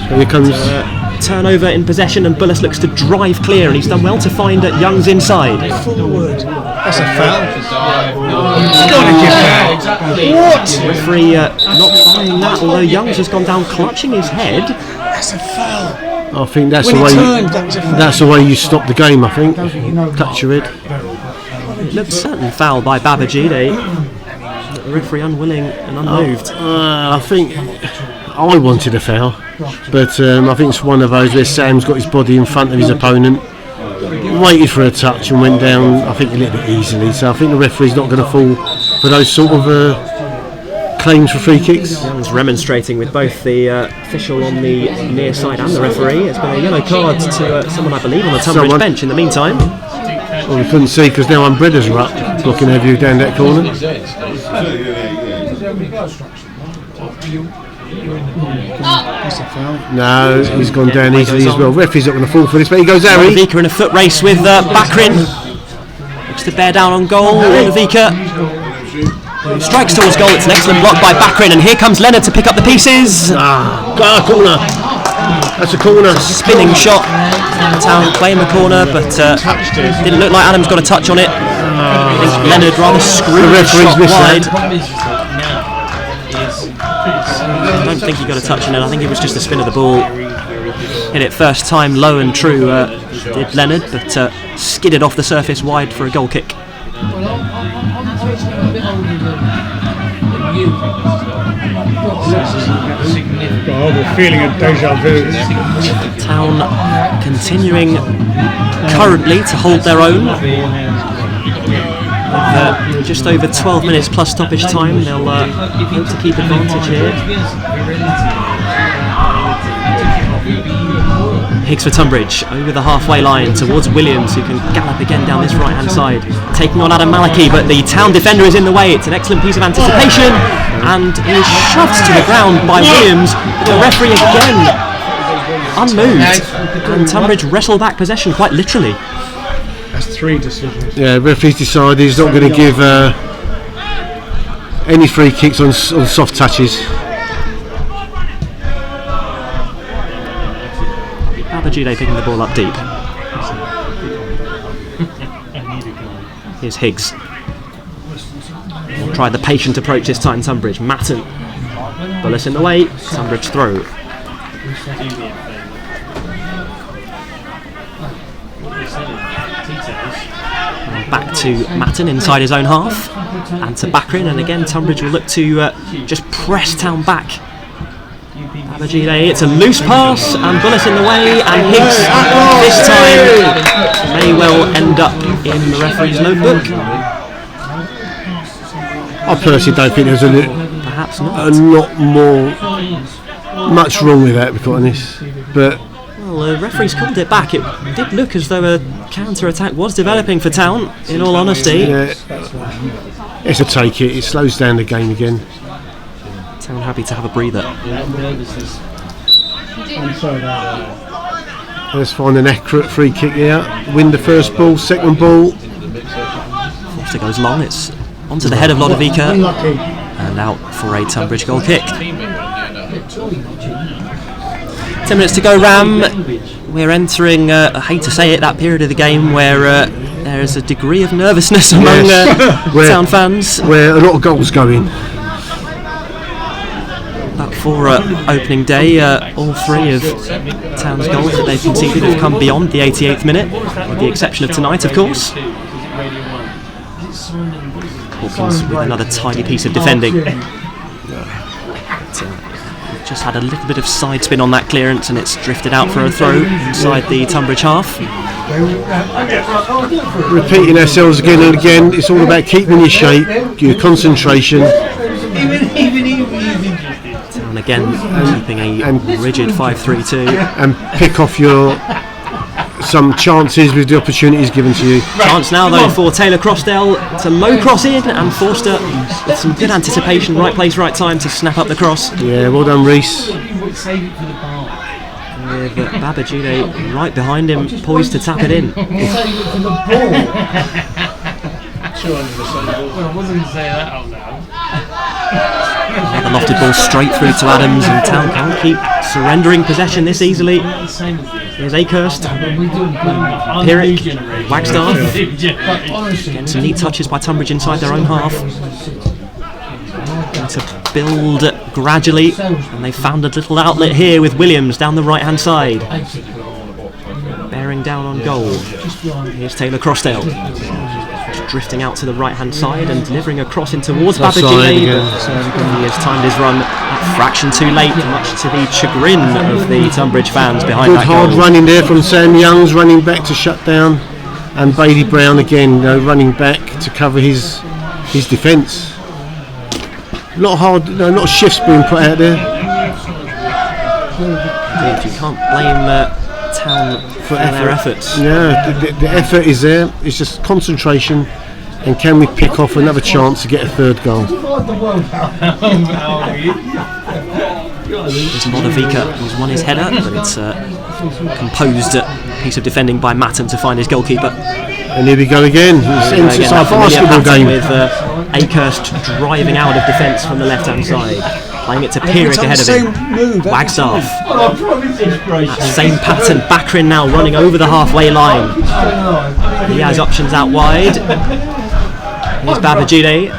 So here comes Turnover in possession, and Bullis looks to drive clear, and he's done well to find Young's inside. Forward. That's a foul. He's got to give that. What? Referee not buying that, although Young's has gone down clutching his head. That's a foul. I think that's When the he way. turned, that was a foul. That's the way you stop the game. I think. Touch your head. It looked certainly foul by Babajide. The referee unwilling and unmoved. I think I wanted a foul, but I think it's one of those where Sam's got his body in front of his opponent, waited for a touch and went down, I think, a little bit easily. So I think the referee's not going to fall for those sort of claims for free kicks. Young's remonstrating with both the official on the near side and the referee. It's been a yellow card to someone, I believe, on the Tonbridge bench in the meantime. Well, we couldn't see because now Umbrella's are up, blocking our view down that corner. That's a foul. No, he's gone down easily as well. Referee's not going to fall for this, but he goes Harry. Vika in a foot race with Bakrin. Looks to bear down on goal. Vika strikes towards goal. It's an excellent block by Bakrin, and here comes Leonard to pick up the pieces. Corner. That's a corner. Spinning shot. Town playing the corner, but didn't look like Adams got a touch on it. I think Leonard rather screwed the shot wide. I don't think he got a touch on it. I think it was just a spin of the ball. Hit it first time low and true, did Leonard, but skidded off the surface wide for a goal kick. Well, I'm actually a bit older than you. Got a feeling of deja vu. Town continuing currently to hold their own. With just over 12 minutes plus stoppage time, they'll hope to keep advantage here. Higgs for Tonbridge, over the halfway line towards Williams, who can gallop again down this right hand side, taking on Adam Maliki, but the Town defender is in the way. It's an excellent piece of anticipation, and he is shoved to the ground by Williams. The referee again unmoved, and Tonbridge wrestle back possession quite literally. That's 3 decisions. Yeah, referee's decided he's not going to give any free kicks on soft touches. Babajide picking the ball up deep. Here's Higgs. We'll try the patient approach this time, Tonbridge. Matten. Bullis in the way. Tonbridge throw. Back to Matten inside his own half, and to Bakrin, and again Tonbridge will look to just press Town back. Babajide, it's a loose pass, and Bullis in the way, and Higgs this time may well end up in the referee's notebook. I personally don't think there's Perhaps not. a lot much wrong with that, to be quite honest. But Well, the referee's called it back. It did look as though a counter-attack was developing for Town, in all honesty. yeah, it's a take it. It slows down the game again. Town happy to have a breather. Let's find an accurate free kick here. Win the first ball, second ball. Foster goes long, it's onto the head of Lodovica, and out for a Tonbridge goal kick. 10 minutes to go, Ram. We're entering, I hate to say it, that period of the game where there is a degree of nervousness among Town fans. Where a lot of goals go in. But for opening day, all 3 of Town's goals that they've conceded have come beyond the 88th minute, with the exception of tonight, of course. Hawkins with another tidy piece of defending. Just had a little bit of side spin on that clearance, and it's drifted out for a throw inside the Tonbridge half. Repeating ourselves again and again, it's all about keeping your shape, your concentration. Town again keeping a rigid 5-3-2. And pick off some chances with the opportunities given to you. Chance now though for Taylor Crossdale to low cross in, and Forster with some good anticipation, right place, right time to snap up the cross. Yeah, well done, Reese. With Babajide right behind him, poised to tap it in. Well, I wasn't say that out loud. The lofted ball straight through to Adams, and Town can't keep surrendering possession this easily. Here's Akehurst, Pirrick, Wagstaff. Again, some neat touches by Tonbridge inside their own half. Going to build gradually, and they found a little outlet here with Williams down the right hand side. Bearing down on goal. Here's Taylor Crossdale. Drifting out to the right hand side and delivering a cross in towards Babajide. He has timed his run a fraction too late, much to the chagrin of the Tonbridge fans behind Good that hard goal. running there from Sam Youngs, running back to shut down, and Bailey Brown again, running back to cover his defence. A lot of shifts being put out there. Indeed, you can't blame Town for their efforts. Yeah, the effort is there. It's just concentration, and can we pick off another chance to get a third goal? It's Lodovica who's won his header, but it's a composed piece of defending by Matton to find his goalkeeper. And here we go again. It's our basketball game. With Akehurst driving out of defence from the left hand side. Playing it to Pirrick ahead of him. Wagstaff. That same pattern. Bakrin now running over the halfway line. He has options out wide. Here's Babajide.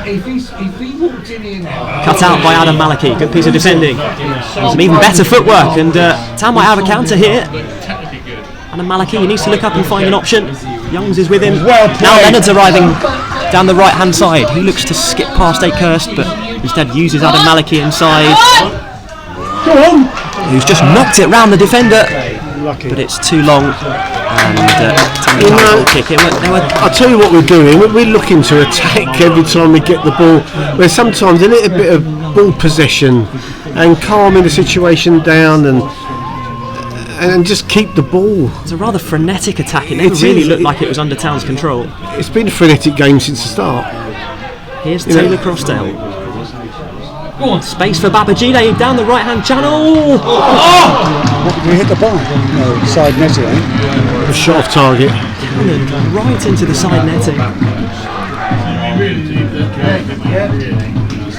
Cut out by Adam Maliki. Good piece of defending. Some even better footwork, and Town might have a counter here. Adam Maliki, he needs to look up and find an option. Youngs is with him. Now Leonard's arriving down the right hand side. He looks to skip past Akehurst, but instead uses Adam Maliki inside. Who's just knocked it round the defender, but it's too long. And will kick in. I'll tell you what we're doing. We're looking to attack every time we get the ball. Where sometimes a little bit of ball possession and calming the situation down and just keep the ball. It's a rather frenetic attack. It never really looked like it was under Town's control. It's been a frenetic game since the start. Here's Taylor Crossdale. Space for Babajide down the right hand channel. We hit the bar. No, side netting. A shot off target. Cannon right into the side netting.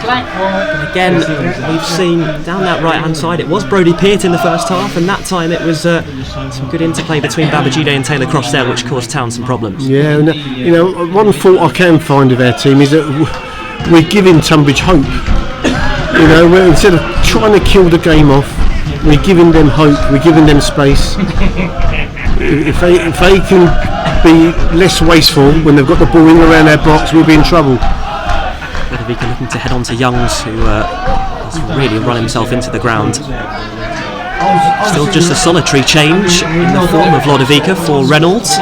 And again, we've seen down that right hand side, it was Brodie Peart in the first half, and that time it was some good interplay between Babajide and Taylor Crossdale, which caused Town some problems. Yeah, and, one fault I can find of our team is that we're giving Tonbridge hope. We're, instead of trying to kill the game off, we're giving them hope, we're giving them space. If they can be less wasteful when they've got the ball in around their box, we'll be in trouble. Lodovica looking to head on to Youngs, who has really run himself into the ground. Still just a solitary change in the form of Lodovica for Reynolds.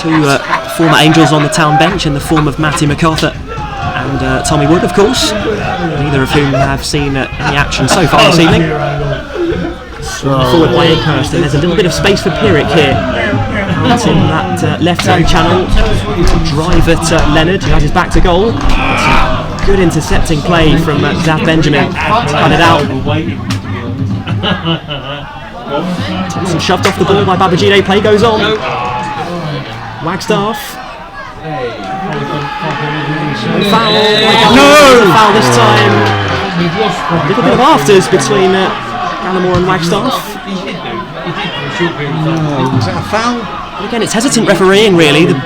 Two former Angels on the Town bench in the form of Matty MacArthur and Tommy Wood, of course, neither of whom have seen any action so far this evening. Forward by Akehurst, and there's a little bit of space for Pirrick here. Out in that left-hand channel, drive at Leonard, who has his back to goal. Good intercepting play from Zav Benjamin. Cut it out. Thompson shoved off the ball by Babajide. Play goes on. Wagstaff. Foul. Foul this time. A little bit of afters between Gallimore and Wagstaff. Is that a foul? Again, it's hesitant refereeing, really. There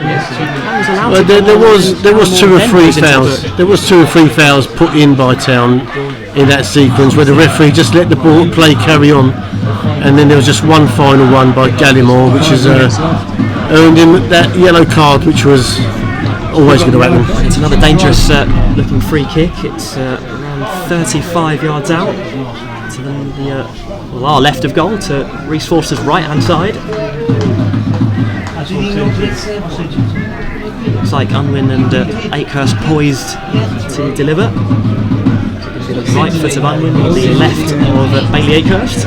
was two or three fouls. There was 2 or 3 fouls put in by Town in that sequence where the referee just let the ball play carry on, and then there was just one final one by Gallimore, which has earned him that yellow card, which was always going to happen. It's another dangerous looking free kick. It's around 35 yards out to our left of goal, to Reece Forster's right hand side. Looks like Unwin and Akehurst poised to deliver. The right foot of Unwin on the left of Bailey Akehurst.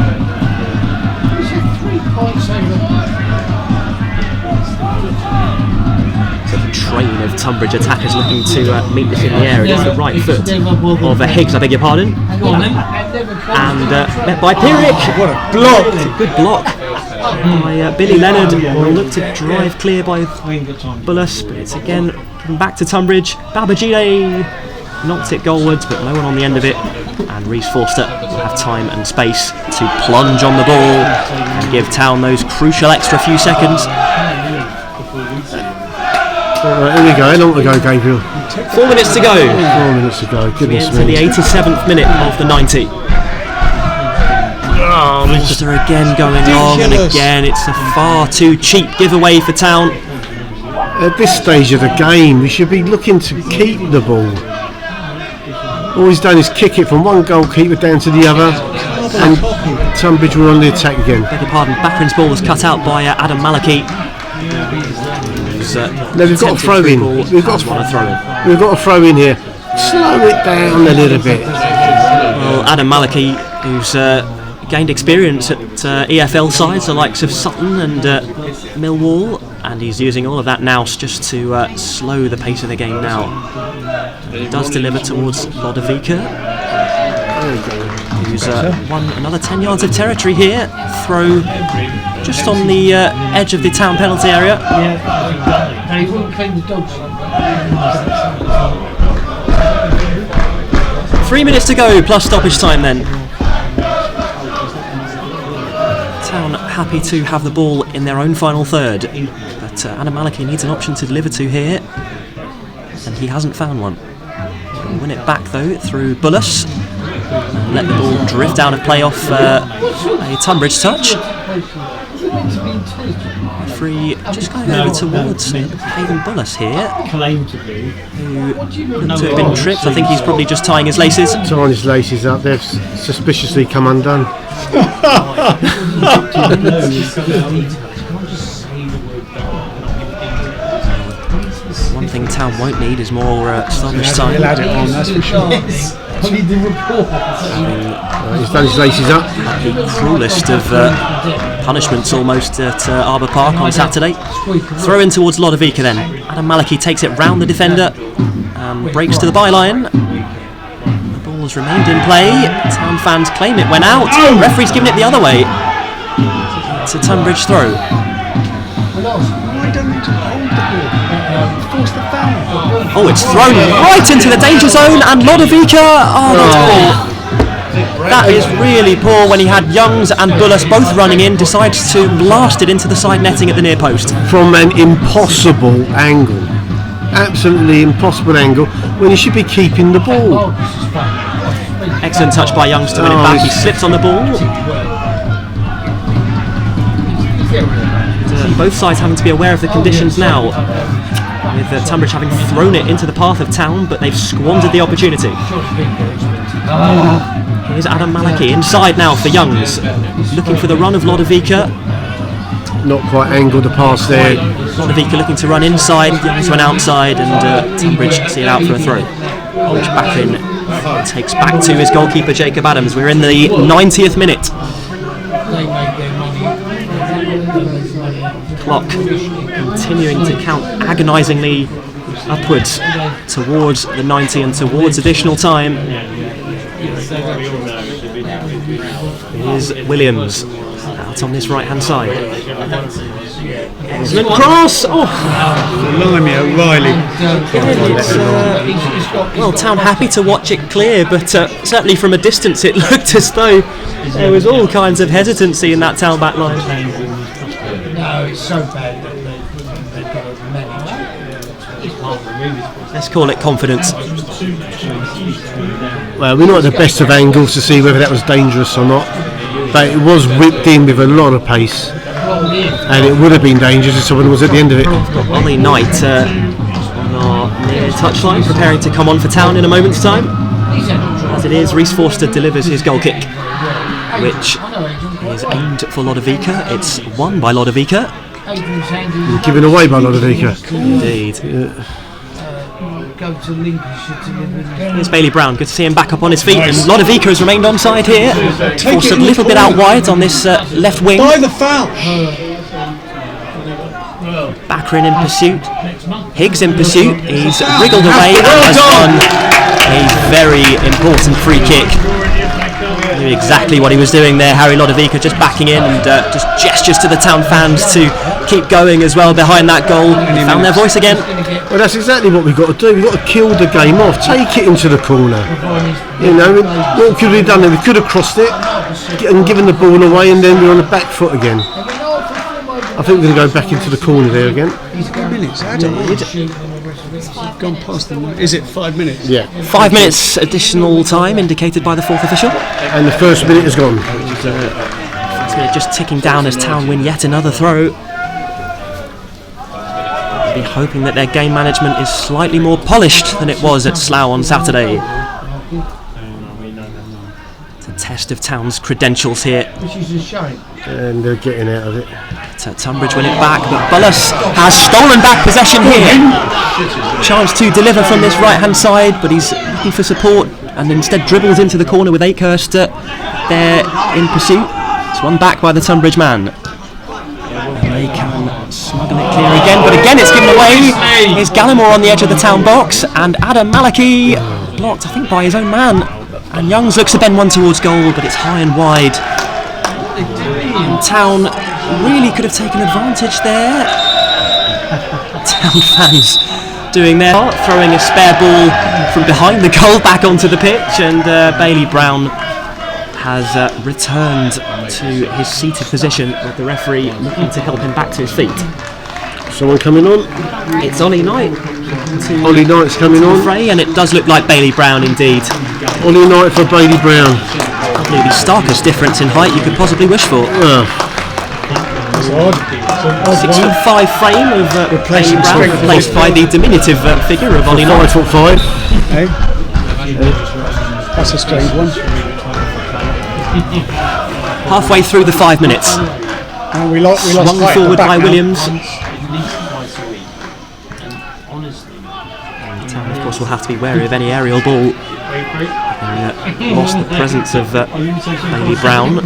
So the train of Tonbridge attackers looking to meet this in the air against the right foot of Higgs, I beg your pardon. And met by Pierrick. What a block! Good block by Billy Leonard. Will look to drive clear by Bullis, but it's again given back to Tonbridge. Babajide knocked it goalwards, but no one on the end of it. And Reece Forster will have time and space to plunge on the ball and give Town those crucial extra few seconds. Here we go. How long to go, Gabriel? 4 minutes to go. 4 minutes to go. Goodness Into the me. 87th minute of the 90. Forster again going long, and again it's a far too cheap giveaway for Town. At this stage of the game, we should be looking to keep the ball. All he's done is kick it from one goalkeeper down to the other, and Tonbridge were on the attack again. Beg your pardon, Baccarin's ball was cut out by Adam Malachy. No, we've got a throw in. We've got a throw in here. Slow it down a little bit. Well, Adam Malachy, who's gained experience at EFL sides, the likes of Sutton and Millwall, and he's using all of that nous just to slow the pace of the game now. He does deliver towards Lodovica, who's won another 10 yards of territory here. Throw just on the edge of the Town penalty area. He wouldn't clean the dogs. 3 minutes to go plus stoppage time then. Town happy to have the ball in their own final third, but Adam Malachy needs an option to deliver to here, and he hasn't found one. He'll win it back though through Bullis, and let the ball drift out of play off a Tonbridge touch. Free just going over towards Hayden Bullis here, who looked to have been tripped. I think he's probably just tying his laces. Tying his laces up, they've suspiciously come undone. One thing Town won't need is more stoppage time. He'll add it on, that's for sure. He's done his laces up. The cruelest of punishments almost at Arbour Park on Saturday. Throw in towards Lodovica then. Adam Malachy takes it round the defender and breaks to the byline. The ball has remained in play. Town fans claim it went out. Referee's giving it the other way. It's a Tonbridge throw. Why don't you hold the ball? Force the foul. Oh, it's thrown right into the danger zone, and Lodovica. Oh, that's poor. That is really poor when he had Youngs and Bullis both running in, decides to blast it into the side netting at the near post. From an impossible angle. Absolutely impossible angle when he should be keeping the ball. Excellent touch by Youngs to win it back. He slips on the ball. Both sides having to be aware of the conditions now, with Tonbridge having thrown it into the path of Town, but they've squandered the opportunity. Here's Adam Malachy inside now for Youngs, looking for the run of Lodovica. Not quite angled the pass there. Lodovica looking to run inside, Youngs went outside, and Tonbridge see it out for a throw, which Baccarin takes back to his goalkeeper Jacob Adams. We're in the 90th minute. Clock continuing to count agonisingly upwards towards the 90 and towards additional time. Here's Williams out on this right hand side. Excellent cross! Oh! Blimey, O'Reilly. Well, Town happy to watch it clear, but certainly from a distance it looked as though there was all kinds of hesitancy in that Town back line. No, it's so bad that they've got to manage. Let's call it confidence. Well, we're not at the best of angles to see whether that was dangerous or not, but it was whipped in with a lot of pace, and it would have been dangerous if someone was at the end of it. Ollie Knight on our touchline, preparing to come on for Town in a moment's time. As it is, Reece Forster delivers his goal kick, which is aimed for Lodovica. It's won by Lodovica. Given away by Lodovica. Indeed. Go to Lincolnshire to live in. Here's Bailey Brown. Good to see him back up on his feet. And Lodovica has remained onside here. Forced a little bit out wide on this left wing. By the foul. Bakrin in pursuit. Higgs in pursuit. He's wriggled away and has won a very important free kick. Knew exactly what he was doing there. Harry Lodovica just backing in and just gestures to the Town fans to keep going as well behind that goal. Found their voice again. Well, that's exactly what we've got to do. We've got to kill the game off. Take it into the corner. You know, what could we have done there? We could have crossed it and given the ball away, and then we're on the back foot again. I think we're going to go back into the corner there again. 5 minutes. Gone past them. Is it 5 minutes? Yeah. 5 minutes additional time indicated by the fourth official. And the first minute is gone. First minute just ticking down as Town win yet another throw. Be hoping that their game management is slightly more polished than it was at Slough on Saturday. It's a test of Town's credentials here. Which is a shame. And they're getting out of it. Tonbridge win it back, but Bullis has stolen back possession here. Chance to deliver from this right hand side, but he's looking for support and instead dribbles into the corner with Akehurst there in pursuit. It's won back by the Tonbridge man. They can smuggle it clear again, but again it's given away. Here's Gallimore on the edge of the Town box, and Adam Maliki blocked, I think, by his own man. And Youngs looks to bend one towards goal, but it's high and wide. And Town really could have taken advantage there. Town fans doing their part, throwing a spare ball from behind the goal back onto the pitch, and Bailey Brown has returned to his seated position with the referee looking to help him back to his feet. Someone coming on? It's Ollie Knight. Ollie Knight's coming on. Fray, and it does look like Bailey Brown indeed. Ollie Knight for Bailey Brown. Probably the starkest difference in height you could possibly wish for. 6'5" frame of Bailey Brown, replaced by the diminutive figure of Ollie Knight. 5'5". Hey? That's a strange one. Halfway through the 5 minutes. And we lost Swung right forward back by now. Williams. Town, of course, will have to be wary of any aerial ball. And, lost the presence of Bailey Brown.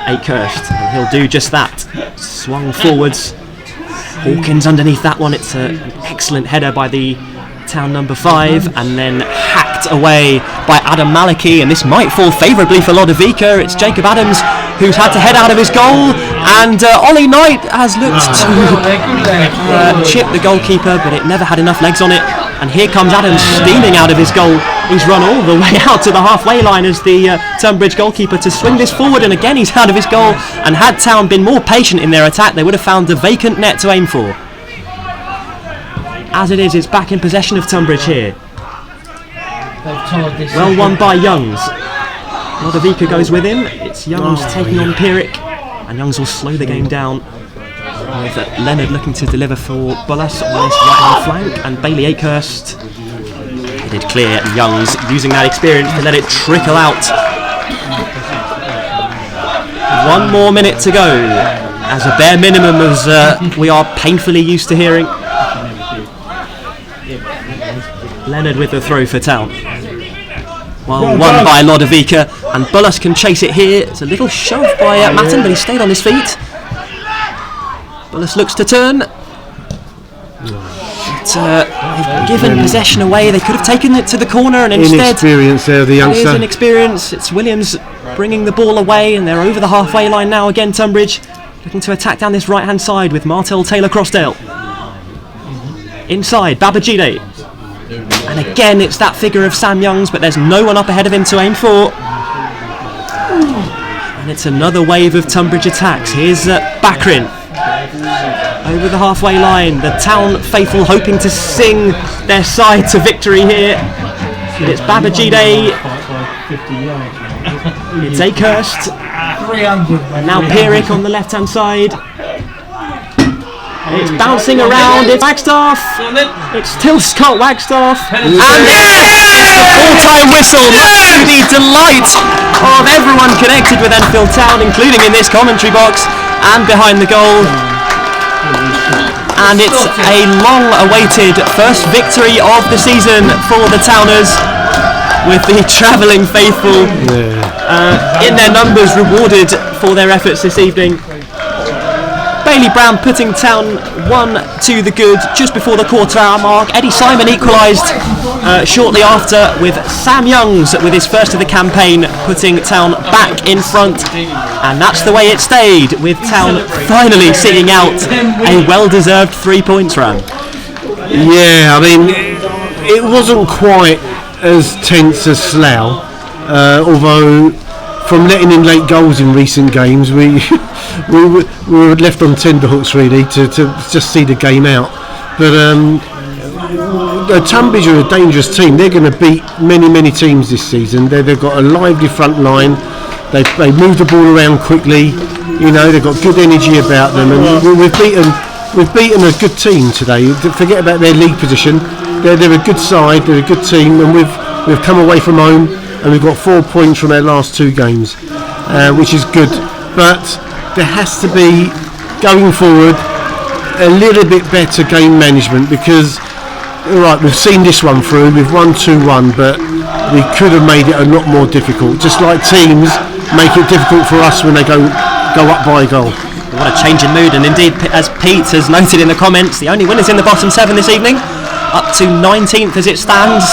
Akehurst, and he'll do just that. Swung forwards. Hawkins underneath that one. It's an excellent header by the Town number 5, and then hacked away by Adam Maliki, and this might fall favourably for Lodovica. It's Jacob Adams who's had to head out of his goal, and Ollie Knight has looked to chip the goalkeeper, but it never had enough legs on it. And here comes Adams steaming out of his goal. He's run all the way out to the halfway line as the Tonbridge goalkeeper to swing this forward, and again he's out of his goal. And had Town been more patient in their attack, they would have found a vacant net to aim for. As it is, it's back in possession of Tonbridge here. Well won by Youngs. Lodovica goes with him. It's Youngs taking on Pierrick, and Youngs will slow the game down. With Leonard looking to deliver for Bullis on this right-hand flank, and Bailey Akehurst headed clear, and Youngs using that experience to let it trickle out. 1 more minute to go, as a bare minimum as we are painfully used to hearing. Leonard with the throw for Town. Well won by Lodovica, and Bullis can chase it here. It's a little shove by Matton, but he stayed on his feet. Bullis looks to turn. But, they've given possession away. They could have taken it to the corner, and instead Inexperience there, the youngster. it is inexperience. It's Williams bringing the ball away, and they're over the halfway line now again. Tonbridge looking to attack down this right hand side with Martel Taylor-Crossdale. Inside, Babajide. And again it's that figure of Sam Youngs, but there's no one up ahead of him to aim for. And it's another wave of Tonbridge attacks. Here's Bakrin over the halfway line. The Town faithful hoping to sing their side to victory here. But it's Babajide. It's Akehurst. 300. And now Pierrick on the left hand side. It's bouncing around. It's Wagstaff. It's still Scott Wagstaff. And it's the full-time whistle, much to the delight of everyone connected with Enfield Town, including in this commentary box and behind the goal. And it's a long-awaited first victory of the season for the Towners, with the travelling faithful in their numbers rewarded for their efforts this evening. Bailey Brown putting Town 1 to the good just before the quarter-hour mark. Eddie Simon equalised shortly after, with Sam Youngs with his first of the campaign putting Town back in front. And that's the way it stayed, with Town finally sitting out a well-deserved 3 points run. Yeah, I mean, it wasn't quite as tense as Slough, although from letting in late goals in recent games, we were left on tenterhooks really to just see the game out. But Tonbridge are a dangerous team. They're going to beat many teams this season. They've got a lively front line. They move the ball around quickly. You know, they've got good energy about them, and we've beaten a good team today. Forget about their league position. They're a good side. They're a good team, and we've come away from home. And we've got 4 points from our last 2 games, which is good. But there has to be, going forward, a little bit better game management, because, all right, we've seen this one through. We've won 2-1, but we could have made it a lot more difficult. Just like teams make it difficult for us when they go up by a goal. What a change in mood, and indeed, as Pete has noted in the comments, the only winners in the bottom 7 this evening. Up to 19th as it stands.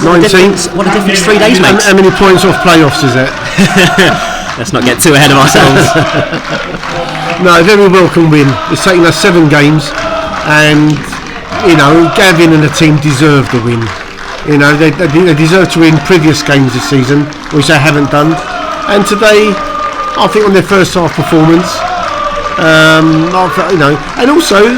19th. What a difference 3 days makes. How many points off playoffs is that? Let's not get too ahead of ourselves. No, a very welcome win. It's taken us 7 games, and you know, Gavin and the team deserve the win. You know, they deserve to win previous games this season, which they haven't done. And today, I think on their first half performance, you know, and also,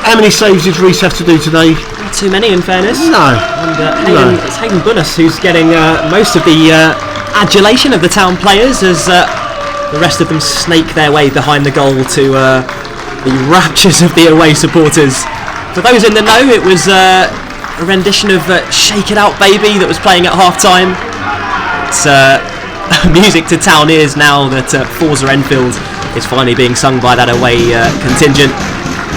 how many saves did Reece have to do today? Not too many, in fairness. No. And it's Hayden Bunnis who's getting most of the adulation of the Town players, as the rest of them snake their way behind the goal to the raptures of the away supporters. For those in the know, it was a rendition of Shake It Out Baby that was playing at half-time. It's music to Town ears now that Forza Enfield is finally being sung by that away contingent,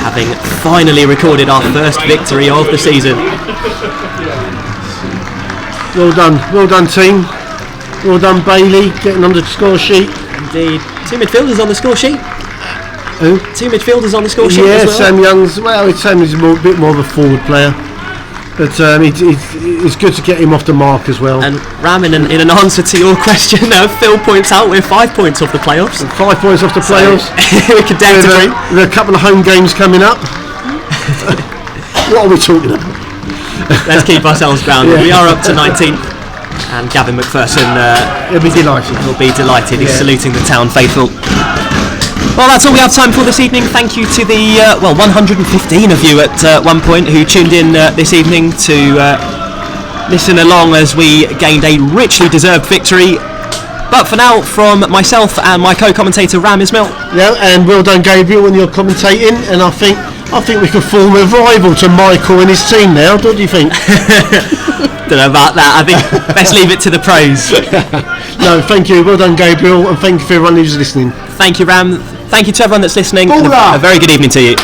having finally recorded our first victory of the season. Well done team. Well done Bailey, getting on the score sheet. Indeed. 2 midfielders on the score sheet. Who? 2 midfielders on the score sheet as well. Sam Young's, well, Sam is a bit more of a forward player, but it's good to get him off the mark as well. And Ram, in an answer to your question, Phil points out we're 5 points off the playoffs. 5 points off the playoffs. We could dare to dream. With a couple of home games coming up. What are we talking about? Let's keep ourselves grounded. We are up to 19th, and Gavin McPherson He'll be delighted. He's saluting the Town faithful. Well, that's all we have time for this evening. Thank you to the 115 of you at one point who tuned in this evening to listen along as we gained a richly deserved victory. But for now, from myself and my co-commentator Ram Ismail. Yeah, and well done Gabriel when you're commentating, and I think we could form a rival to Michael and his team now. What do you think? Don't know about that. I think best leave it to the pros. No, thank you. Well done Gabriel, and thank you for everyone who's listening. Thank you Ram. Thank you to everyone that's listening. A very good evening to you.